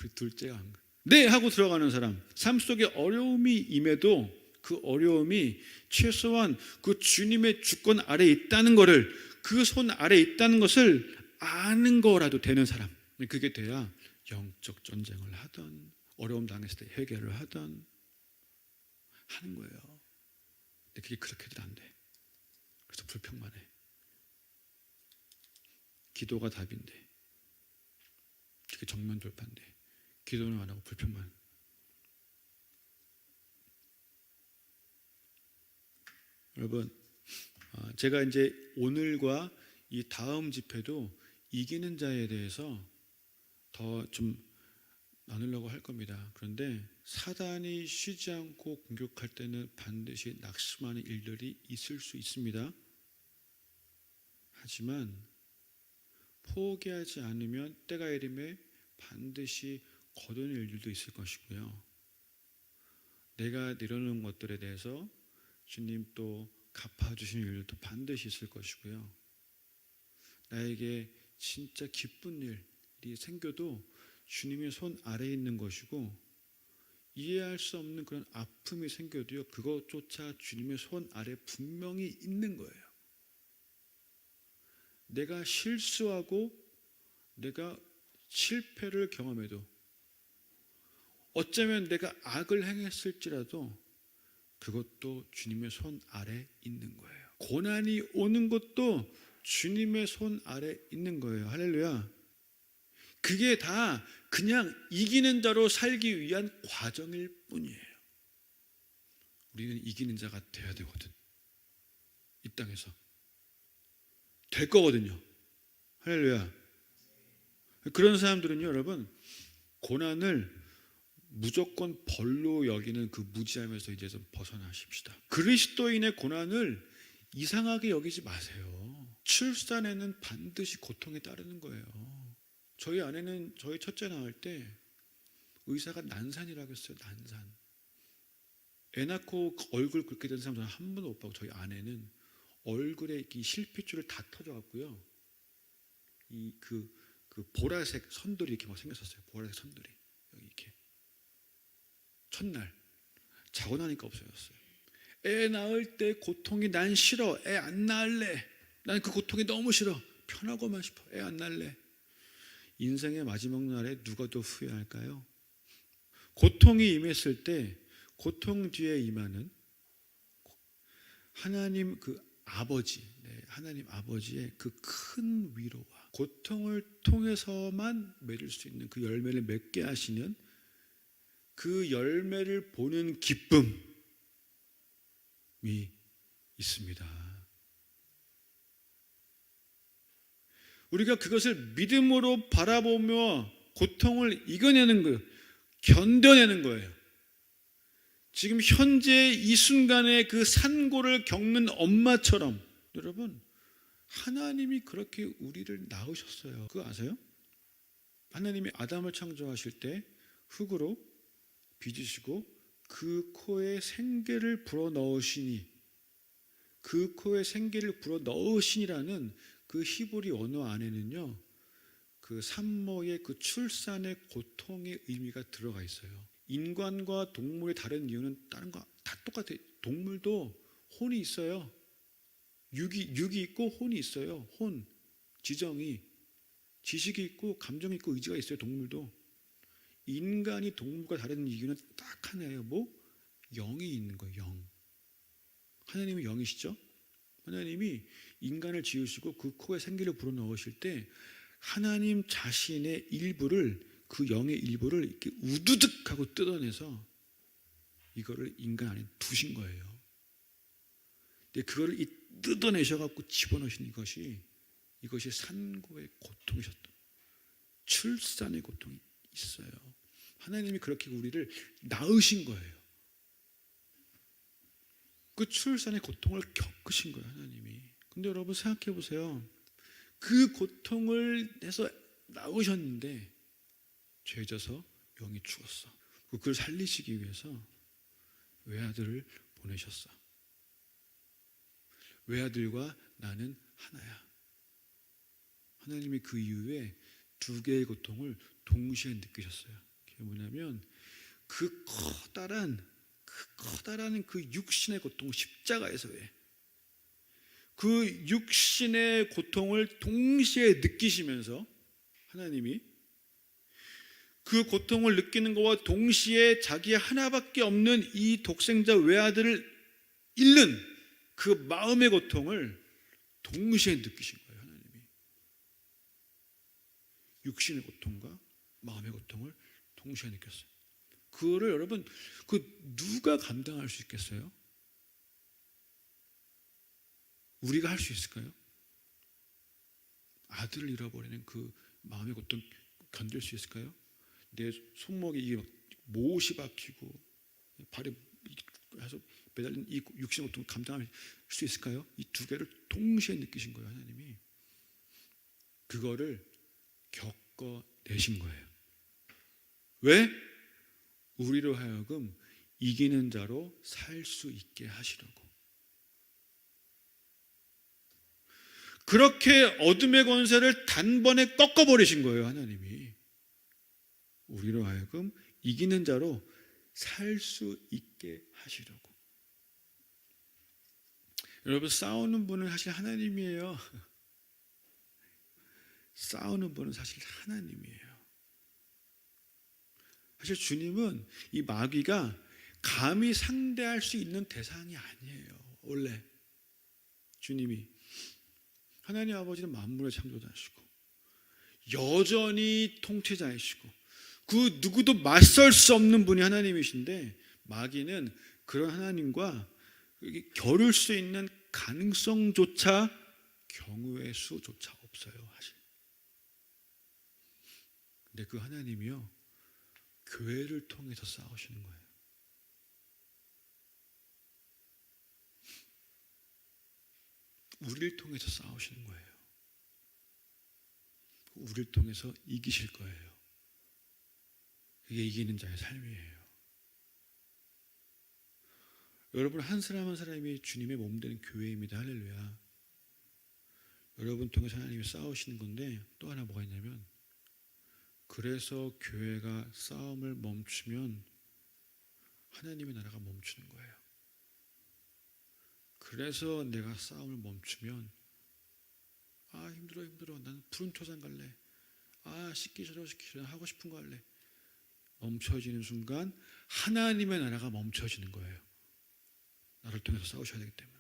우리 둘째가 안 그래. 네 하고 들어가는 사람. 삶 속에 어려움이 임해도 그 어려움이 최소한 그 주님의 주권 아래에 있다는 것을, 그 손 아래에 있다는 것을 아는 거라도 되는 사람. 그게 돼야 영적 전쟁을 하던, 어려움 당했을 때 해결을 하던 하는 거예요. 근데 그게 그렇게들 안 돼. 그래서 불평만 해. 기도가 답인데, 그게 정면 돌파인데 기도는 안 하고 불평만. 여러분, 제가 이제 오늘과 이 다음 집회도 이기는 자에 대해서 더 좀 나누려고 할 겁니다. 그런데 사단이 쉬지 않고 공격할 때는 반드시 낙심하는 일들이 있을 수 있습니다. 하지만 포기하지 않으면 때가 이름에 반드시 거두는 일들도 있을 것이고요. 내가 내려놓은 것들에 대해서 주님 또 갚아주시는 일들도 반드시 있을 것이고요. 나에게 진짜 기쁜 일이 생겨도 주님의 손 아래에 있는 것이고, 이해할 수 없는 그런 아픔이 생겨도요, 그것조차 주님의 손 아래 분명히 있는 거예요. 내가 실수하고 내가 실패를 경험해도, 어쩌면 내가 악을 행했을지라도 그것도 주님의 손 아래 있는 거예요. 고난이 오는 것도 주님의 손 아래 있는 거예요. 할렐루야. 그게 다 그냥 이기는 자로 살기 위한 과정일 뿐이에요. 우리는 이기는 자가 돼야 되거든. 이 땅에서 될 거거든요. 할렐루야. 그런 사람들은요, 여러분, 고난을 무조건 벌로 여기는 그 무지함에서 이제 좀 벗어나십시다. 그리스도인의 고난을 이상하게 여기지 마세요. 출산에는 반드시 고통이 따르는 거예요. 저희 아내는 저희 첫째 낳을 때 의사가 난산이라고 했어요. 난산. 애 낳고 얼굴 그렇게 된 사람 저는 한 번도 못 봤고, 저희 아내는 얼굴에 이 실핏줄을 다 터져갖고요, 그 보라색 선들이 이렇게 막 생겼었어요. 보라색 선들이 여기 이렇게. 첫날 자고 나니까 없어졌어요. 애 낳을 때 고통이 난 싫어. 애 안 낳을래. 난 그 고통이 너무 싫어. 편하고만 싶어. 애 안 낳을래. 인생의 마지막 날에 누가 더 후회할까요? 고통이 임했을 때 고통 뒤에 임하는 하나님 그 아버지, 하나님 아버지의 그 큰 위로와 고통을 통해서만 맺을 수 있는 그 열매를 맺게 하시는 그 열매를 보는 기쁨이 있습니다. 우리가 그것을 믿음으로 바라보며 고통을 이겨내는 거예요. 견뎌내는 거예요. 지금 현재 이 순간에 그 산고를 겪는 엄마처럼, 여러분, 하나님이 그렇게 우리를 낳으셨어요. 그거 아세요? 하나님이 아담을 창조하실 때 흙으로 빚으시고 그 코에 생기를 불어넣으시니, 그 코에 생기를 불어넣으시니라는 그 히브리 언어 안에는요, 그 산모의 그 출산의 고통의 의미가 들어가 있어요. 인간과 동물의 다른 이유는 다른 거 다 똑같아요. 동물도 혼이 있어요. 육이 있고 혼이 있어요. 혼, 지정이, 지식이 있고 감정이 있고 의지가 있어요. 동물도. 인간이 동물과 다른 이유는 딱 하나예요. 뭐? 영이 있는 거예요. 영. 하나님이 영이시죠? 하나님이 인간을 지으시고 그 코에 생기를 불어넣으실 때 하나님 자신의 일부를, 그 영의 일부를 이렇게 우두둑 하고 뜯어내서 이거를 인간 안에 두신 거예요. 근데 그거를 뜯어내셔갖고 집어넣으신 이것이 산고의 고통이셨던, 출산의 고통이 있어요. 하나님이 그렇게 우리를 낳으신 거예요. 그 출산의 고통을 겪으신 거예요, 하나님이. 근데 여러분 생각해 보세요. 그 고통을 해서 낳으셨는데 죄 져서 영이 죽었어. 그걸 살리시기 위해서 외아들을 보내셨어. 외아들과 나는 하나야. 하나님이 그 이후에 두 개의 고통을 동시에 느끼셨어요. 그게 뭐냐면 그 커다란 그 육신의 고통, 십자가에서의 그 육신의 고통을 동시에 느끼시면서 하나님이 그 고통을 느끼는 것과 동시에 자기 하나밖에 없는 이 독생자 외아들을 잃는 그 마음의 고통을 동시에 느끼신 거예요. 하나님이 육신의 고통과 마음의 고통을 동시에 느꼈어요. 그거를 여러분 누가 감당할 수 있겠어요? 우리가 할 수 있을까요? 아들을 잃어버리는 그 마음의 고통 견딜 수 있을까요? 내 손목에 이게 막 못이 박히고 발에 해서 매달린 이 육신의 고통을 감당할 수 있을까요? 이 두 개를 동시에 느끼신 거예요, 하나님이. 그거를 겪어내신 거예요. 왜? 우리로 하여금 이기는 자로 살 수 있게 하시려고. 그렇게 어둠의 권세를 단번에 꺾어버리신 거예요, 하나님이. 우리로 하여금 이기는 자로 살 수 있게 하시려고. 여러분, 싸우는 분은 사실 하나님이에요. 싸우는 분은 사실 하나님이에요. 사실 주님은 이 마귀가 감히 상대할 수 있는 대상이 아니에요. 원래 주님이 하나님 아버지는 만물의 창조자시고 여전히 통치자이시고 그 누구도 맞설 수 없는 분이 하나님이신데 마귀는 그런 하나님과 겨룰 수 있는 가능성조차 경우의 수조차 없어요, 사실. 근데 그 하나님이요, 교회를 통해서 싸우시는 거예요. 우리를 통해서 싸우시는 거예요. 우리를 통해서 이기실 거예요. 그게 이기는 자의 삶이에요. 여러분, 한 사람 한 사람이 주님의 몸 되는 교회입니다. 할렐루야. 여러분 통해서 하나님이 싸우시는 건데 또 하나 뭐가 있냐면, 그래서 교회가 싸움을 멈추면 하나님의 나라가 멈추는 거예요. 그래서 내가 싸움을 멈추면 힘들어 나는 푸른 초장 갈래, 씻기 싫어 하고 싶은 거 할래, 멈춰지는 순간 하나님의 나라가 멈춰지는 거예요. 나를 통해서 싸우셔야 되기 때문에.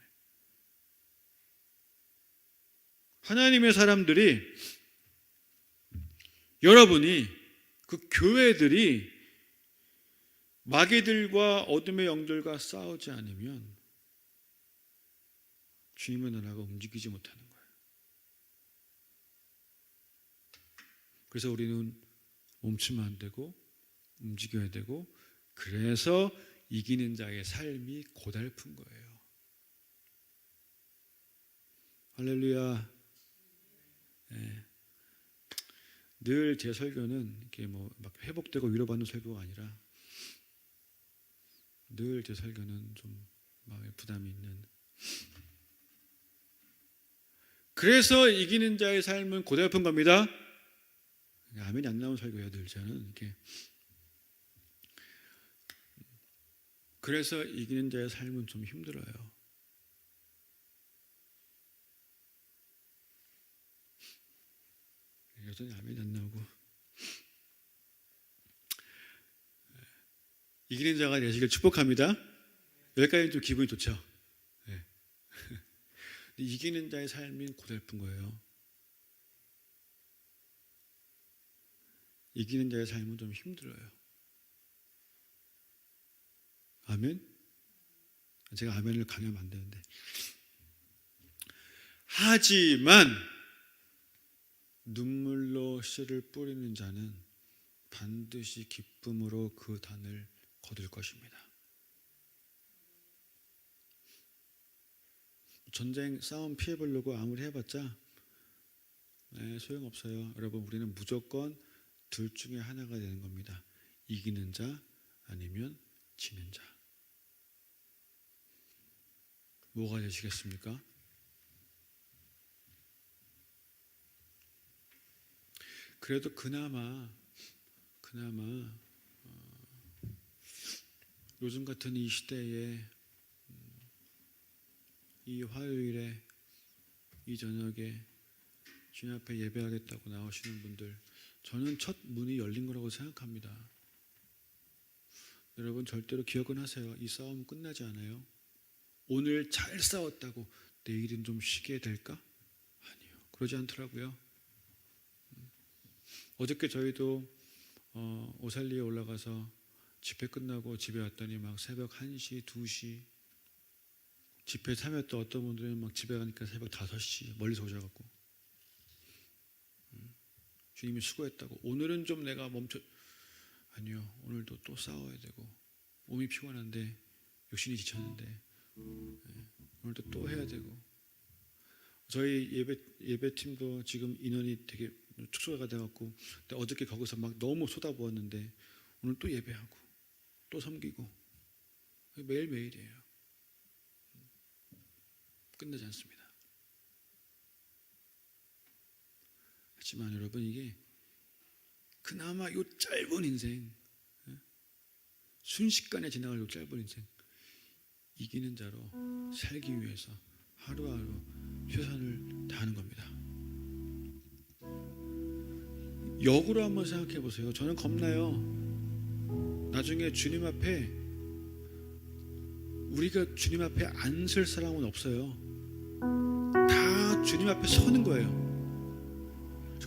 하나님의 사람들이, 여러분이, 그 교회들이 마귀들과 어둠의 영들과 싸우지 않으면 주님의 나라가 움직이지 못하는 거예요. 그래서 우리는 멈추면 안 되고 움직여야 되고, 그래서 이기는 자의 삶이 고달픈 거예요. 할렐루야. 네. 늘 제 설교는 이렇게 막 회복되고 위로받는 설교가 아니라, 늘 제 설교는 좀 마음에 부담이 있는. 그래서 이기는 자의 삶은 고달픈 겁니다. 아멘이 안 나온 설교예요, 늘 저는 이렇게. 그래서 이기는 자의 삶은 좀 힘들어요. 여전히 아멘이 안 나오고. 이기는 자가 되시길 축복합니다. 여기까지 좀 기분이 좋죠. 네. 이기는 자의 삶이 고달픈 거예요. 이기는 자의 삶은 좀 힘들어요. 아멘? 제가 아멘을 강요하면 안 되는데. 하지만 눈물로 씨를 뿌리는 자는 반드시 기쁨으로 그 단을 거둘 것입니다. 전쟁 싸움 피해보려고 아무리 해봤자 소용없어요. 여러분, 우리는 무조건 둘 중에 하나가 되는 겁니다. 이기는 자 아니면 지는 자. 뭐가 되시겠습니까? 그래도 그나마 요즘 같은 이 시대에 이 화요일에 이 저녁에 주님 앞에 예배하겠다고 나오시는 분들, 저는 첫 문이 열린 거라고 생각합니다. 여러분, 절대로 기억은 하세요. 이 싸움은 끝나지 않아요. 오늘 잘 싸웠다고 내일은 좀 쉬게 될까? 아니요, 그러지 않더라고요. 어저께 저희도 오살리에 올라가서 집회 끝나고 집에 왔더니 막 새벽 1시, 2시 집회 참여했던 어떤 분들은 막 집에 가니까 새벽 5시 멀리서 오셔갖고 주님이 수고했다고. 오늘은 좀 내가 아니요, 오늘도 또 싸워야 되고 몸이 피곤한데 육신이 지쳤는데 오늘도 또 해야 되고. 저희 예배팀도 지금 인원이 되게 축소가 돼갖고 어저께 거기서 막 너무 쏟아부었는데 오늘 또 예배하고 또 섬기고 매일매일이에요. 끝나지 않습니다. 하지만 여러분, 이게 그나마 요 짧은 인생, 순식간에 지나갈 요 짧은 인생, 이기는 자로 살기 위해서 하루하루 최선을 다하는 겁니다. 역으로 한번 생각해 보세요. 저는 겁나요. 나중에 주님 앞에, 우리가 주님 앞에 안 설 사람은 없어요. 다 주님 앞에 서는 거예요.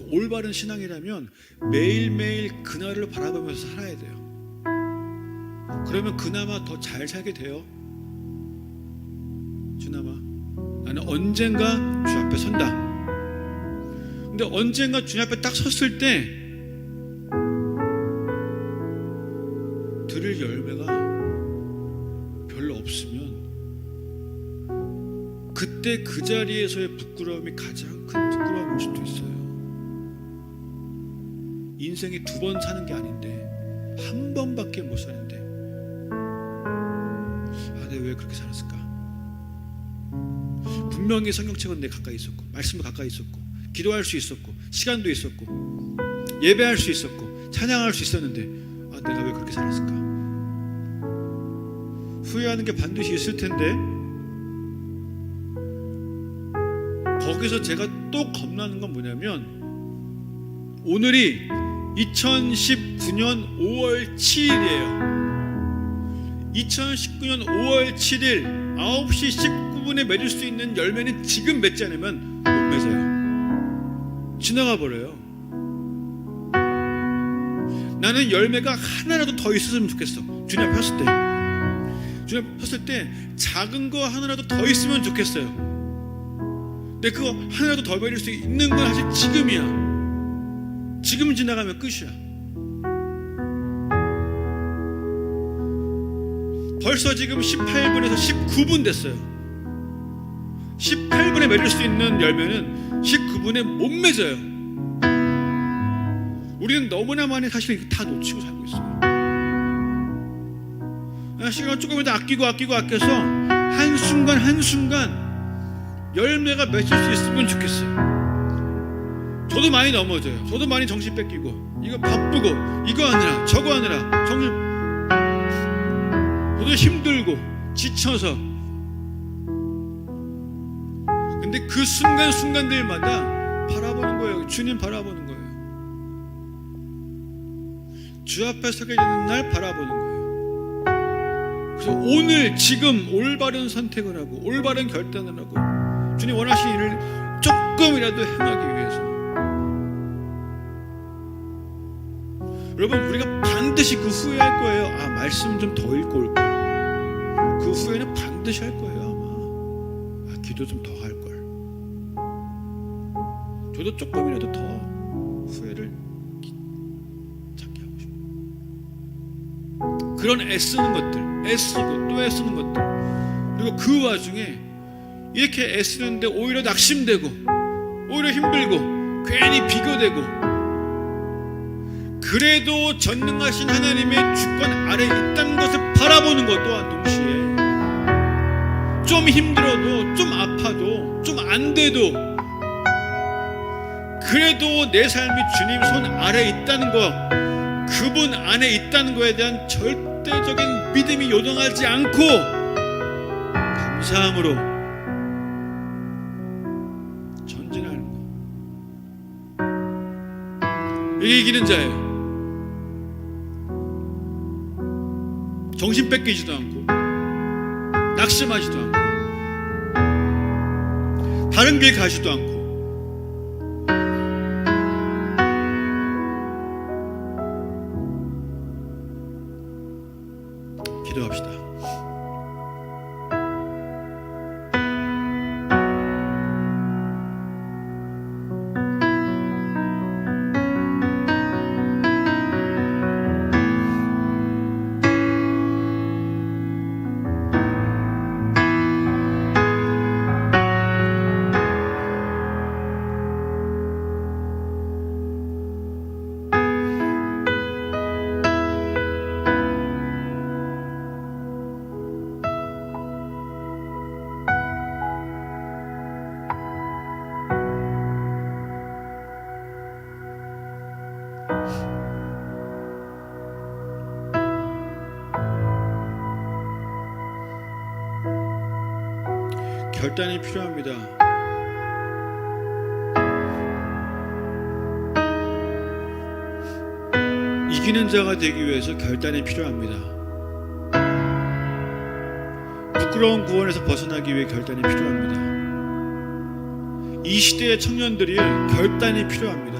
올바른 신앙이라면 매일매일 그날을 바라보면서 살아야 돼요. 그러면 그나마 더 잘 살게 돼요. 주나마 나는 언젠가 주 앞에 선다. 근데 언젠가 주님 앞에 딱 섰을 때 들을 열매가 별로 없으면 그때 그 자리에서의 부끄러움이 가장 큰 부끄러움일 수도 있어요. 인생이 2번 사는 게 아닌데 한 번밖에 못 사는데 내가 왜 그렇게 살았을까? 분명히 성경책은 내 가까이 있었고 말씀도 가까이 있었고 기도할 수 있었고 시간도 있었고 예배할 수 있었고 찬양할 수 있었는데 내가 왜 그렇게 살았을까? 후회하는 게 반드시 있을 텐데 거기서 제가 또 겁나는 건 뭐냐면 오늘이 2019년 5월 7일이에요. 2019년 5월 7일 9시 19분에 맺을 수 있는 열매는 지금 맺지 않으면 못 맺어요. 지나가 버려요. 나는 열매가 하나라도 더 있었으면 좋겠어. 주님 앞에 섰을 때, 주님 앞에 섰을 때 작은 거 하나라도 더 있으면 좋겠어요. 근데 그거 하나라도 더 맺을 수 있는 건 사실 지금이야. 지금 지나가면 끝이야. 벌써 지금 18분에서 19분 됐어요. 18분에 맺을 수 있는 열매는 19분에 못 맺어요. 우리는 너무나 많이 사실 다 놓치고 살고 있어요. 시간을 조금이라도 아껴서 한순간 열매가 맺을 수 있으면 좋겠어요. 저도 많이 넘어져요. 저도 많이 정신 뺏기고 이거 바쁘고 이거 하느라 저거 하느라 저도 힘들고 지쳐서. 근데 그 순간순간들마다 바라보는 거예요. 주님 바라보는 거예요. 주 앞에 서게 되는 날 바라보는 거예요. 그래서 오늘 지금 올바른 선택을 하고 올바른 결단을 하고 주님 원하시는 일을 조금이라도 행하기 위해서. 여러분, 우리가 반드시 그 후에 할 거예요. 말씀 좀 더 읽고 올 걸. 그 후에는 반드시 할 거예요. 아마 기도 좀 더 할 걸. 저도 조금이라도 더 후회를 찾게 하고 그런 애쓰는 것들, 애쓰고 또 애쓰는 것들, 그리고 그 와중에 이렇게 애쓰는데 오히려 낙심되고 오히려 힘들고 괜히 비교되고, 그래도 전능하신 하나님의 주권 아래에 있다는 것을 바라보는 것 또한 동시에 좀 힘들어도 좀 아파도 좀 안 돼도 그래도 내 삶이 주님 손 아래에 있다는 것, 그분 안에 있다는 것에 대한 절대적인 믿음이 요동하지 않고 감사함으로 전진하는 것, 이게 이기는 자예요. 정신 뺏기지도 않고 낙심하지도 않고 다른 길 가지도 않고 기도합시다. 결단이 필요합니다. 이기는 자가 되기 위해서 결단이 필요합니다. 부끄러운 구원에서 벗어나기 위해 결단이 필요합니다. 이 시대의 청년들이 결단이 필요합니다.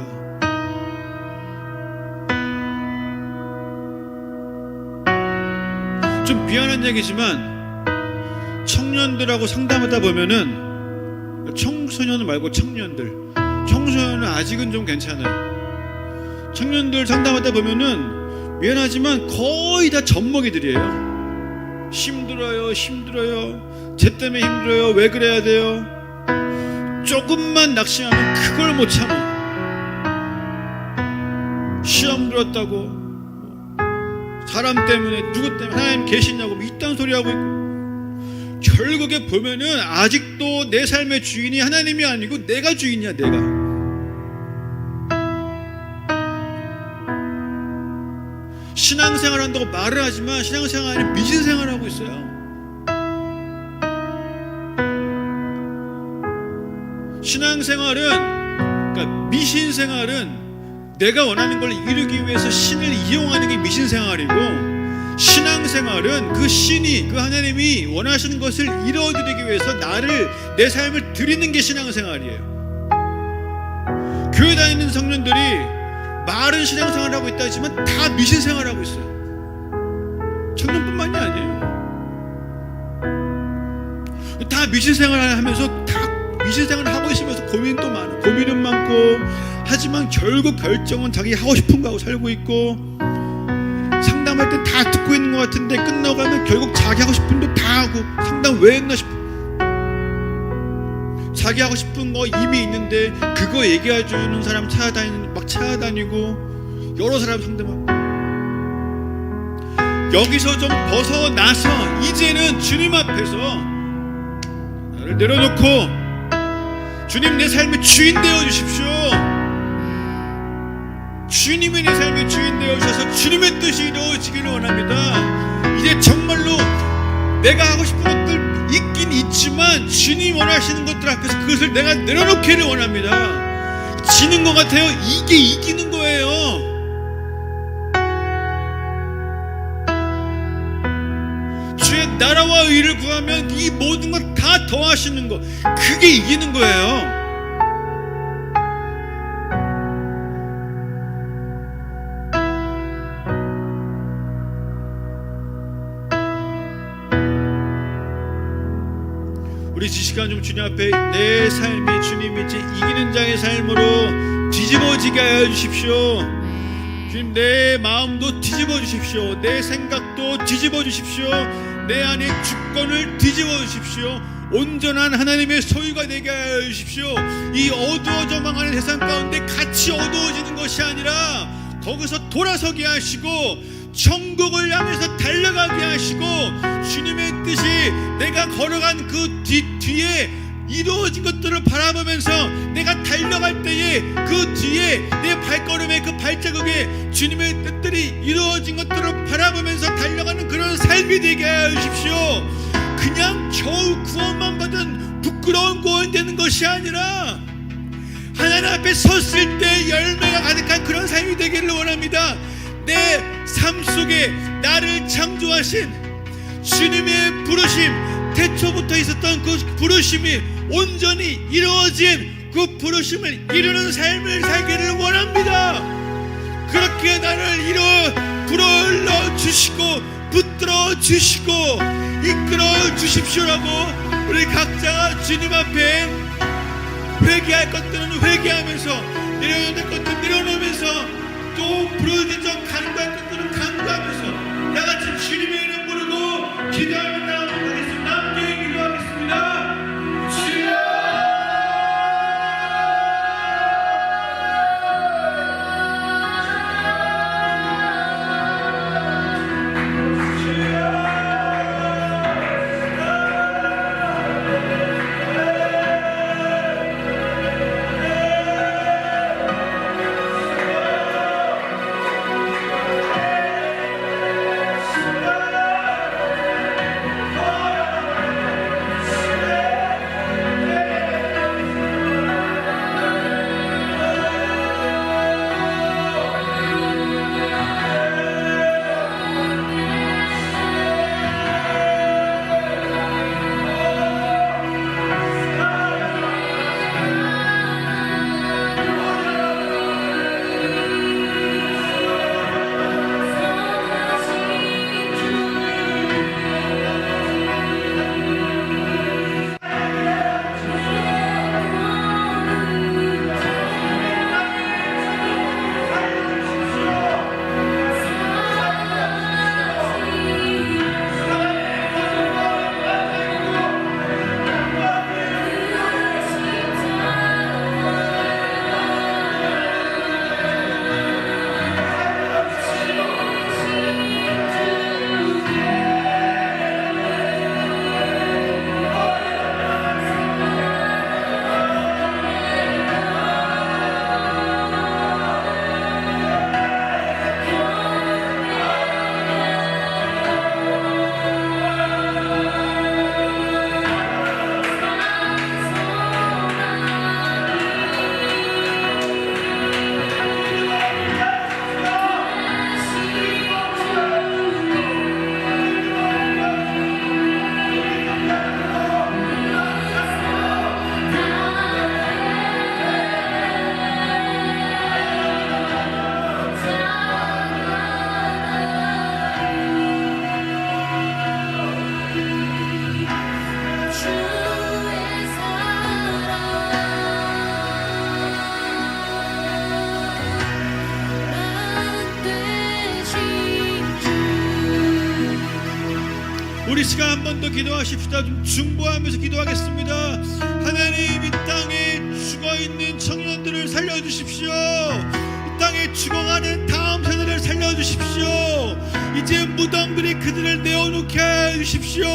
좀 미안한 얘기지만 청년들하고 상담하다 보면은, 청소년 말고 청년들은 아직은 좀 괜찮아요. 청년들 상담하다 보면은 미안하지만 거의 다 젖먹이들이에요. 힘들어요, 쟤 때문에 힘들어요, 왜 그래야 돼요? 조금만 낙심하면 그걸 못 참아. 시험 들었다고, 사람 때문에, 누구 때문에, 하나님 계시냐고 이딴 소리 하고 있고, 결국에 보면은 아직도 내 삶의 주인이 하나님이 아니고 내가 주인이야. 내가 신앙생활 한다고 말을 하지만 신앙생활 아닌 미신생활을 하고 있어요. 신앙생활은, 그러니까 미신생활은 내가 원하는 걸 이루기 위해서 신을 이용하는 게 미신생활이고, 신앙생활은 그 신이, 그 하나님이 원하시는 것을 이루어드리기 위해서 내 삶을 드리는 게 신앙생활이에요. 교회 다니는 성년들이 말은 신앙생활을 하고 있다 하지만 다 미신생활을 하고 있어요. 청년뿐만이 아니에요. 다 미신생활을 하면서, 다 미신생활을 하고 있으면서 고민도 많고, 고민은 많고, 하지만 결국 결정은 자기 하고 싶은 거 하고 살고 있고, 상담할 때 다 듣고 있는 것 같은데 끝나고 가면 결국 자기 하고 싶은 거 다 하고, 상담 왜 했나 싶어. 자기 하고 싶은 거 이미 있는데 그거 얘기해주는 사람 찾아다니고 여러 사람 상담하고. 여기서 좀 벗어나서 이제는 주님 앞에서 나를 내려놓고, 주님 내 삶의 주인 되어 주십시오. 주님이 내 삶의 주인 되어 주셔서 주님의 뜻이 이루어지기를 원합니다. 이제 정말로 내가 하고 싶은 것들 있긴 있지만 주님 원하시는 것들 앞에서 그것을 내가 내려놓기를 원합니다. 지는 것 같아요. 이게 이기는 거예요. 주의 나라와 의를 구하면 이 모든 것 다 더하시는 거, 그게 이기는 거예요. 우리 이 시간 좀 주님 앞에 내 삶이 주님이 이제 이기는 자의 삶으로 뒤집어지게 하여 주십시오. 주님, 내 마음도 뒤집어 주십시오. 내 생각도 뒤집어 주십시오. 내 안에 주권을 뒤집어 주십시오. 온전한 하나님의 소유가 되게 하여 주십시오. 이 어두워져 망하는 세상 가운데 같이 어두워지는 것이 아니라 거기서 돌아서게 하시고 천국을 향해서 달려가게 하시고 주님의 뜻이 내가 걸어간 그 뒤에 이루어진 것들을 바라보면서 내가 달려갈 때에 그 뒤에 내 발걸음의 그 발자국에 주님의 뜻들이 이루어진 것들을 바라보면서 달려가는 그런 삶이 되게 하여 주십시오. 그냥 겨우 구원만 받은 부끄러운 구원이 되는 것이 아니라 하나님 앞에 섰을 때 열매가 가득한 그런 삶이 되기를 원합니다. 내 삶 속에 나를 창조하신 주님의 부르심, 태초부터 있었던 그 부르심이 온전히 이루어진 그 부르심을 이루는 삶을 살기를 원합니다. 그렇게 나를 불러 주시고 붙들어 주시고 이끌어 주십시오라고 우리 각자가 주님 앞에 회개할 것들은 회개하면서 내려놓을 것들은 내려놓으면서 또 부르짖어 간구할 것들은 간구하면서 나같이 주님의 이름 부르고 기도하며 나아가겠습니다. 함께 기도하겠습니다. 주여, 우리 시간 한 번 더 기도하십시다. 좀 중보하면서 기도하겠습니다. 하나님, 이 땅에 죽어있는 청년들을 살려주십시오. 이 땅에 죽어가는 다음 세대를 살려주십시오. 이제 무덤들이 그들을 내어놓게 해주십시오.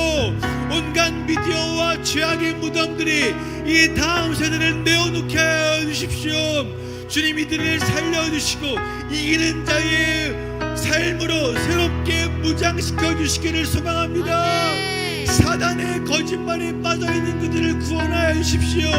온갖 미디어와 죄악의 무덤들이 이 다음 세대를 내어놓게 해주십시오. 주님, 이들을 살려주시고 이기는 자의 삶으로 새롭게 무장시켜 주시기를 소망합니다. 사단의 거짓말에 빠져있는 그들을 구원하여 주십시오.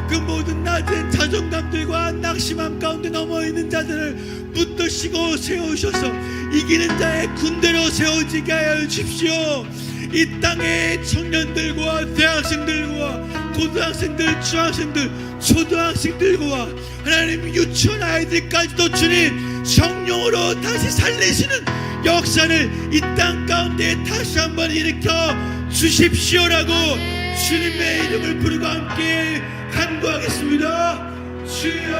그 모든 낮은 자존감들과 낙심함 가운데 넘어있는 자들을 붙드시고 세우셔서 이기는 자의 군대로 세워지게 하여 주십시오. 이 땅의 청년들과 대학생들과 고등학생들, 중학생들, 초등학생들과 하나님 유치원 아이들까지도 주님 성령으로 다시 살리시는 역사를 이 땅 가운데 다시 한번 일으켜 주십시오라고 주님의 이름을 부르고 함께 간구하겠습니다. 주여,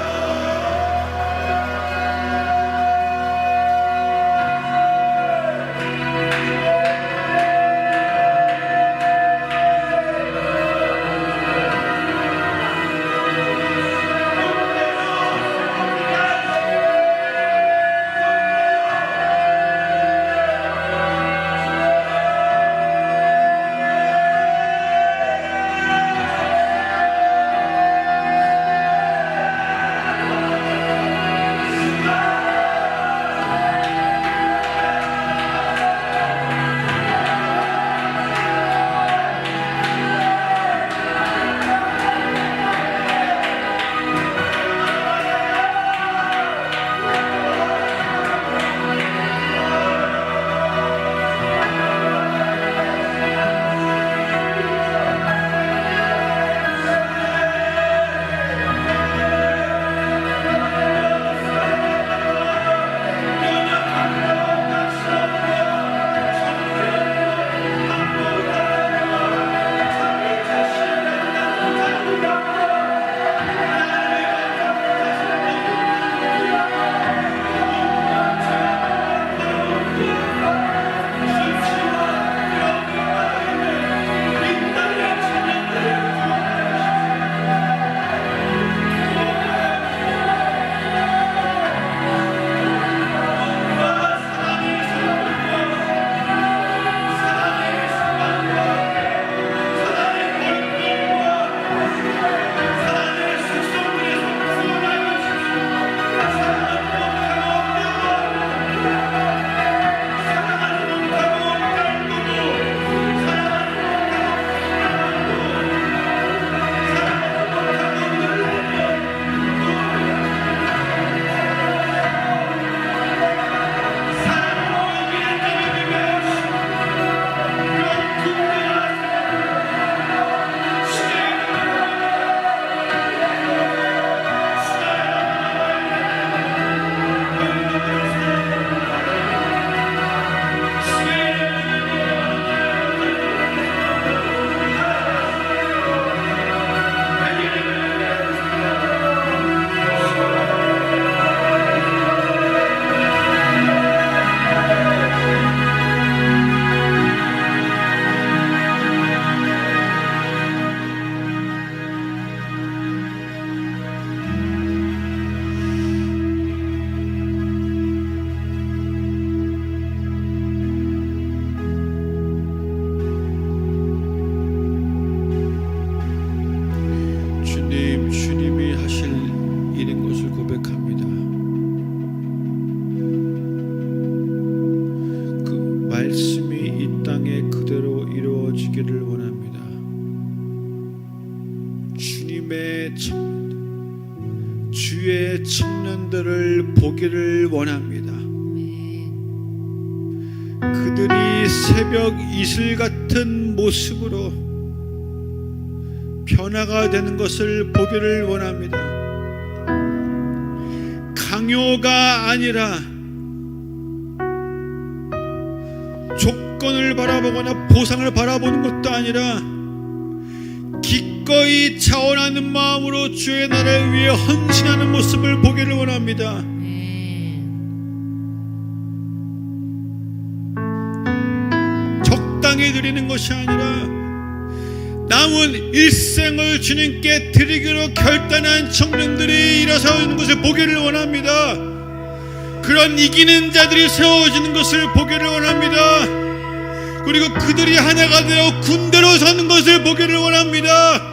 것을 고백합니다. 그 말씀이 이 땅에 그대로 이루어지기를 원합니다. 주님의 청년, 주의 청년들을 보기를 원합니다. 그들이 새벽 이슬 같은 모습으로 변화가 되는 것을 보기를 원합니다. 강요가 아니라 조건을 바라보거나 보상을 바라보는 것도 아니라 기꺼이 자원하는 마음으로 주의 나라를 위해 헌신하는 모습을 보기를 원합니다. 적당히 드리는 것이 아니라 남은 일생을 주님께 드리기로 결단한 청년들이 일어서는 것을 보기를 원합니다. 그런 이기는 자들이 세워지는 것을 보기를 원합니다. 그리고 그들이 하나가 되어 군대로 서는 것을 보기를 원합니다.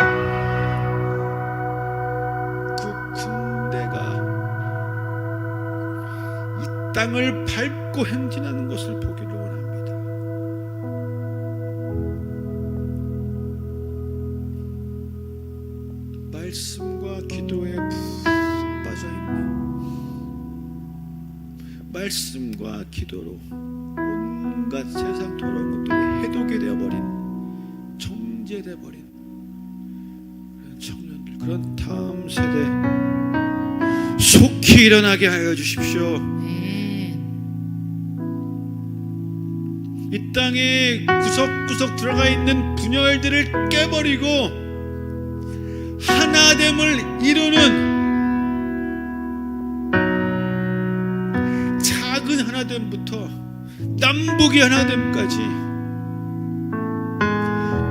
그 군대가 이 땅을 밟고 행진하는 것을 보기를 원합니다. 말씀과 기도에 푹 빠져있는, 말씀과 기도로 온갖 세상 더러운 것들이 해독이 되어버린, 정제되어버린 그런 청년들, 그런 다음 세대 속히 일어나게 하여 주십시오. 이 땅에 구석구석 들어가 있는 분열들을 깨버리고 하나됨을 이루는 작은 하나됨부터 남북의 하나됨까지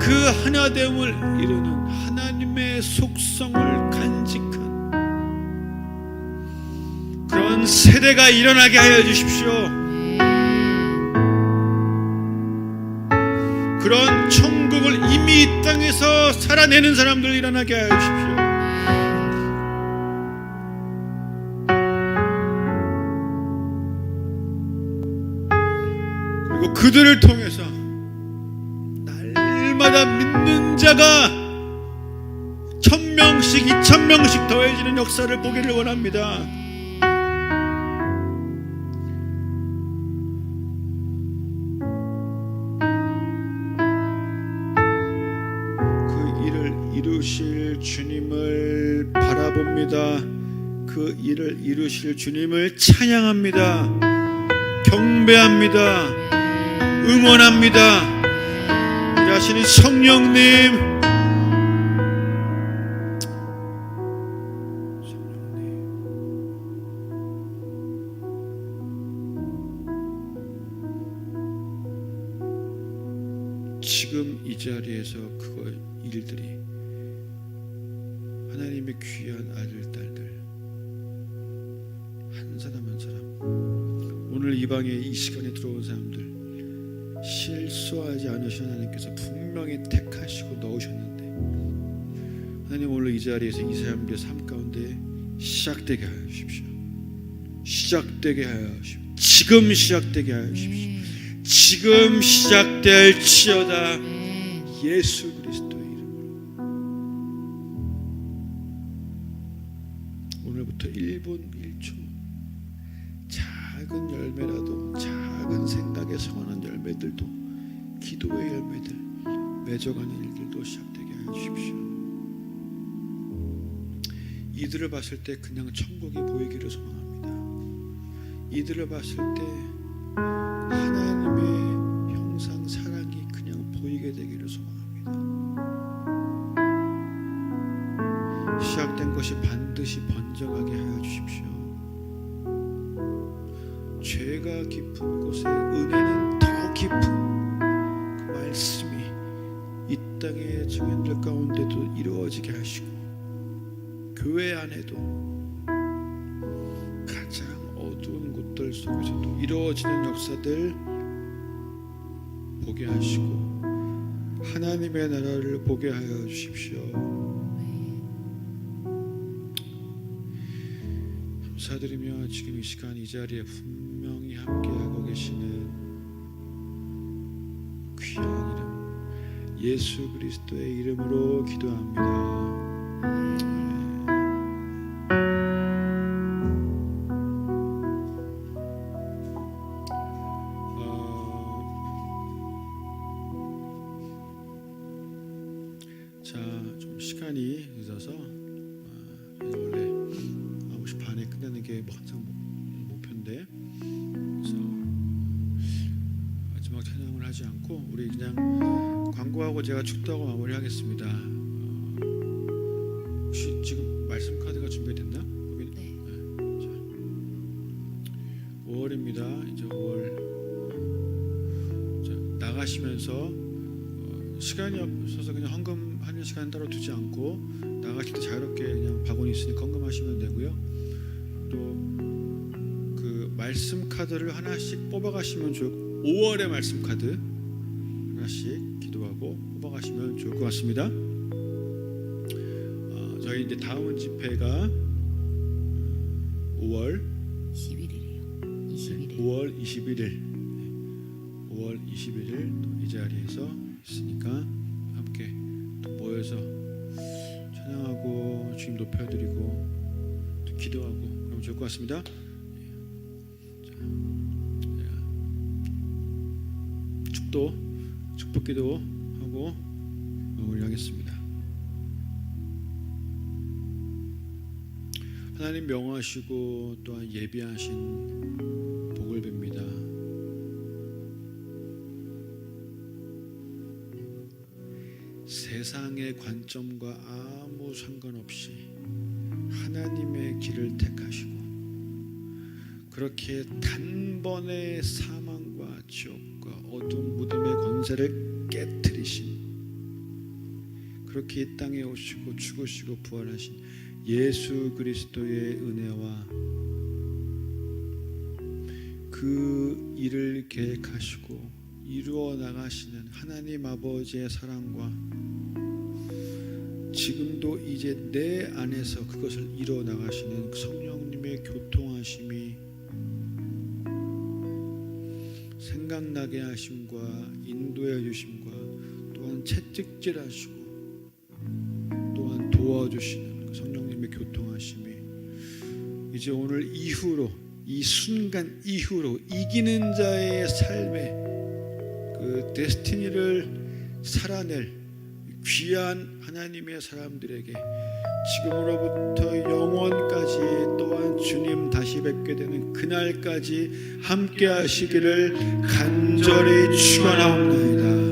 그 하나됨을 이루는 하나님의 속성을 간직한 그런 세대가 일어나게 하여 주십시오. 그런 천국을 이미 이 땅에서 살아내는 사람들 일어나게 하여 주십시오. 그리고 그들을 통해서 날마다 믿는 자가 1000명씩 2000명씩 더해지는 역사를 보기를 원합니다. 이루실 주님을 바라봅니다. 그 일을 이루실 주님을 찬양합니다. 경배합니다. 응원합니다. 일하시는 성령님, 지금 이 자리에서 그거 일들이 하나님의 귀한 아들, 딸들 한 사람 한 사람, 오늘 이 방에 이 시간에 들어온 사람들 실수하지 않으신 하나님께서 분명히 택하시고 넣으셨는데 하나님 오늘 이 자리에서 이 사람들의 삶 가운데 시작되게 하여 주십시오. 시작되게 하여 주십시오. 지금 시작되게 하여 주십시오. 지금 시작될지어다. 예수 그리스도의 이름으로 오늘부터 1분 1초 작은 열매라도, 작은 생각에 성하는 열매들도, 기도의 열매들, 맺어가는 일들도 시작되게 하여 주십시오. 이들을 봤을 때 그냥 천국이 보이기를 소망합니다. 이들을 봤을 때 하나님의 형상 사랑이 그냥 보이게 되기를 소망합니다. 시작된 것이 반드시 번져가게 하여 주십시오. 죄가 깊은 곳에 은혜는 더 깊은 그 말씀이 이 땅의 증인들 가운데도 이루어지게 하시고 교회 안에도 가장 어두운 곳들 속에서도 이루어지는 역사들 보게 하시고 하나님의 나라를 보게 하여 주십시오. 감사드리며 지금 이 시간 이 자리에 분명히 함께하고 계시는 귀한 이름 예수 그리스도의 이름으로 기도합니다. 자, 좀 시간이 늦어서 원래 9시 반에 끝내는 게 뭐 항상 목표인데, 그래서 마지막 찬양을 하지 않고 우리 그냥 광고하고 제가 축도하고 마무리하겠습니다. 혹시 지금 말씀 카드가 준비됐나? 네. 자, 5월입니다. 이제 5월 자, 나가시면서 시간이 없어서 그냥 헌금하는 시간 따로 두지 않고 나가실 때 자유롭게 그냥 바구니 있으니까 헌금하시면 되고요. 또 그 말씀 카드를 하나씩 뽑아가시면 좋을 5월의 말씀 카드 하나씩 기도하고 뽑아가시면 좋을 것 같습니다. 저희 이제 다음 집회가 5월 21일이요. 21일. 5월 21일 5월 21일 또 이 자리에서 있으니까 함께 또 모여서 찬양하고 주님 높여드리고 또 기도하고 그러면 좋을 것 같습니다. 축도 축복기도 하고 마무리하겠습니다. 하나님 명하시고 또한 예비하신 복을 빕니다. 세상의 관점과 아무 상관없이 하나님의 길을 택하시고 그렇게 단번에 사망과 지옥과 어두운 무덤의 권세를 깨뜨리신, 그렇게 이 땅에 오시고 죽으시고 부활하신 예수 그리스도의 은혜와 그 일을 계획하시고 이루어 나가시는 하나님 아버지의 사랑과 지금도 이제 내 안에서 그것을 이루어 나가시는 성령님의 교통하심이 생각나게 하심과 인도해 주심과 또한 채찍질하시고 또한 도와주시는 그 성령님의 교통하심이 이제 오늘 이후로 이 순간 이후로 이기는 자의 삶의 그 데스티니를 살아낼 귀한 하나님의 사람들에게 지금으로부터 영원까지 또한 주님 다시 뵙게 되는 그날까지 함께 하시기를 간절히 축원하옵나이다.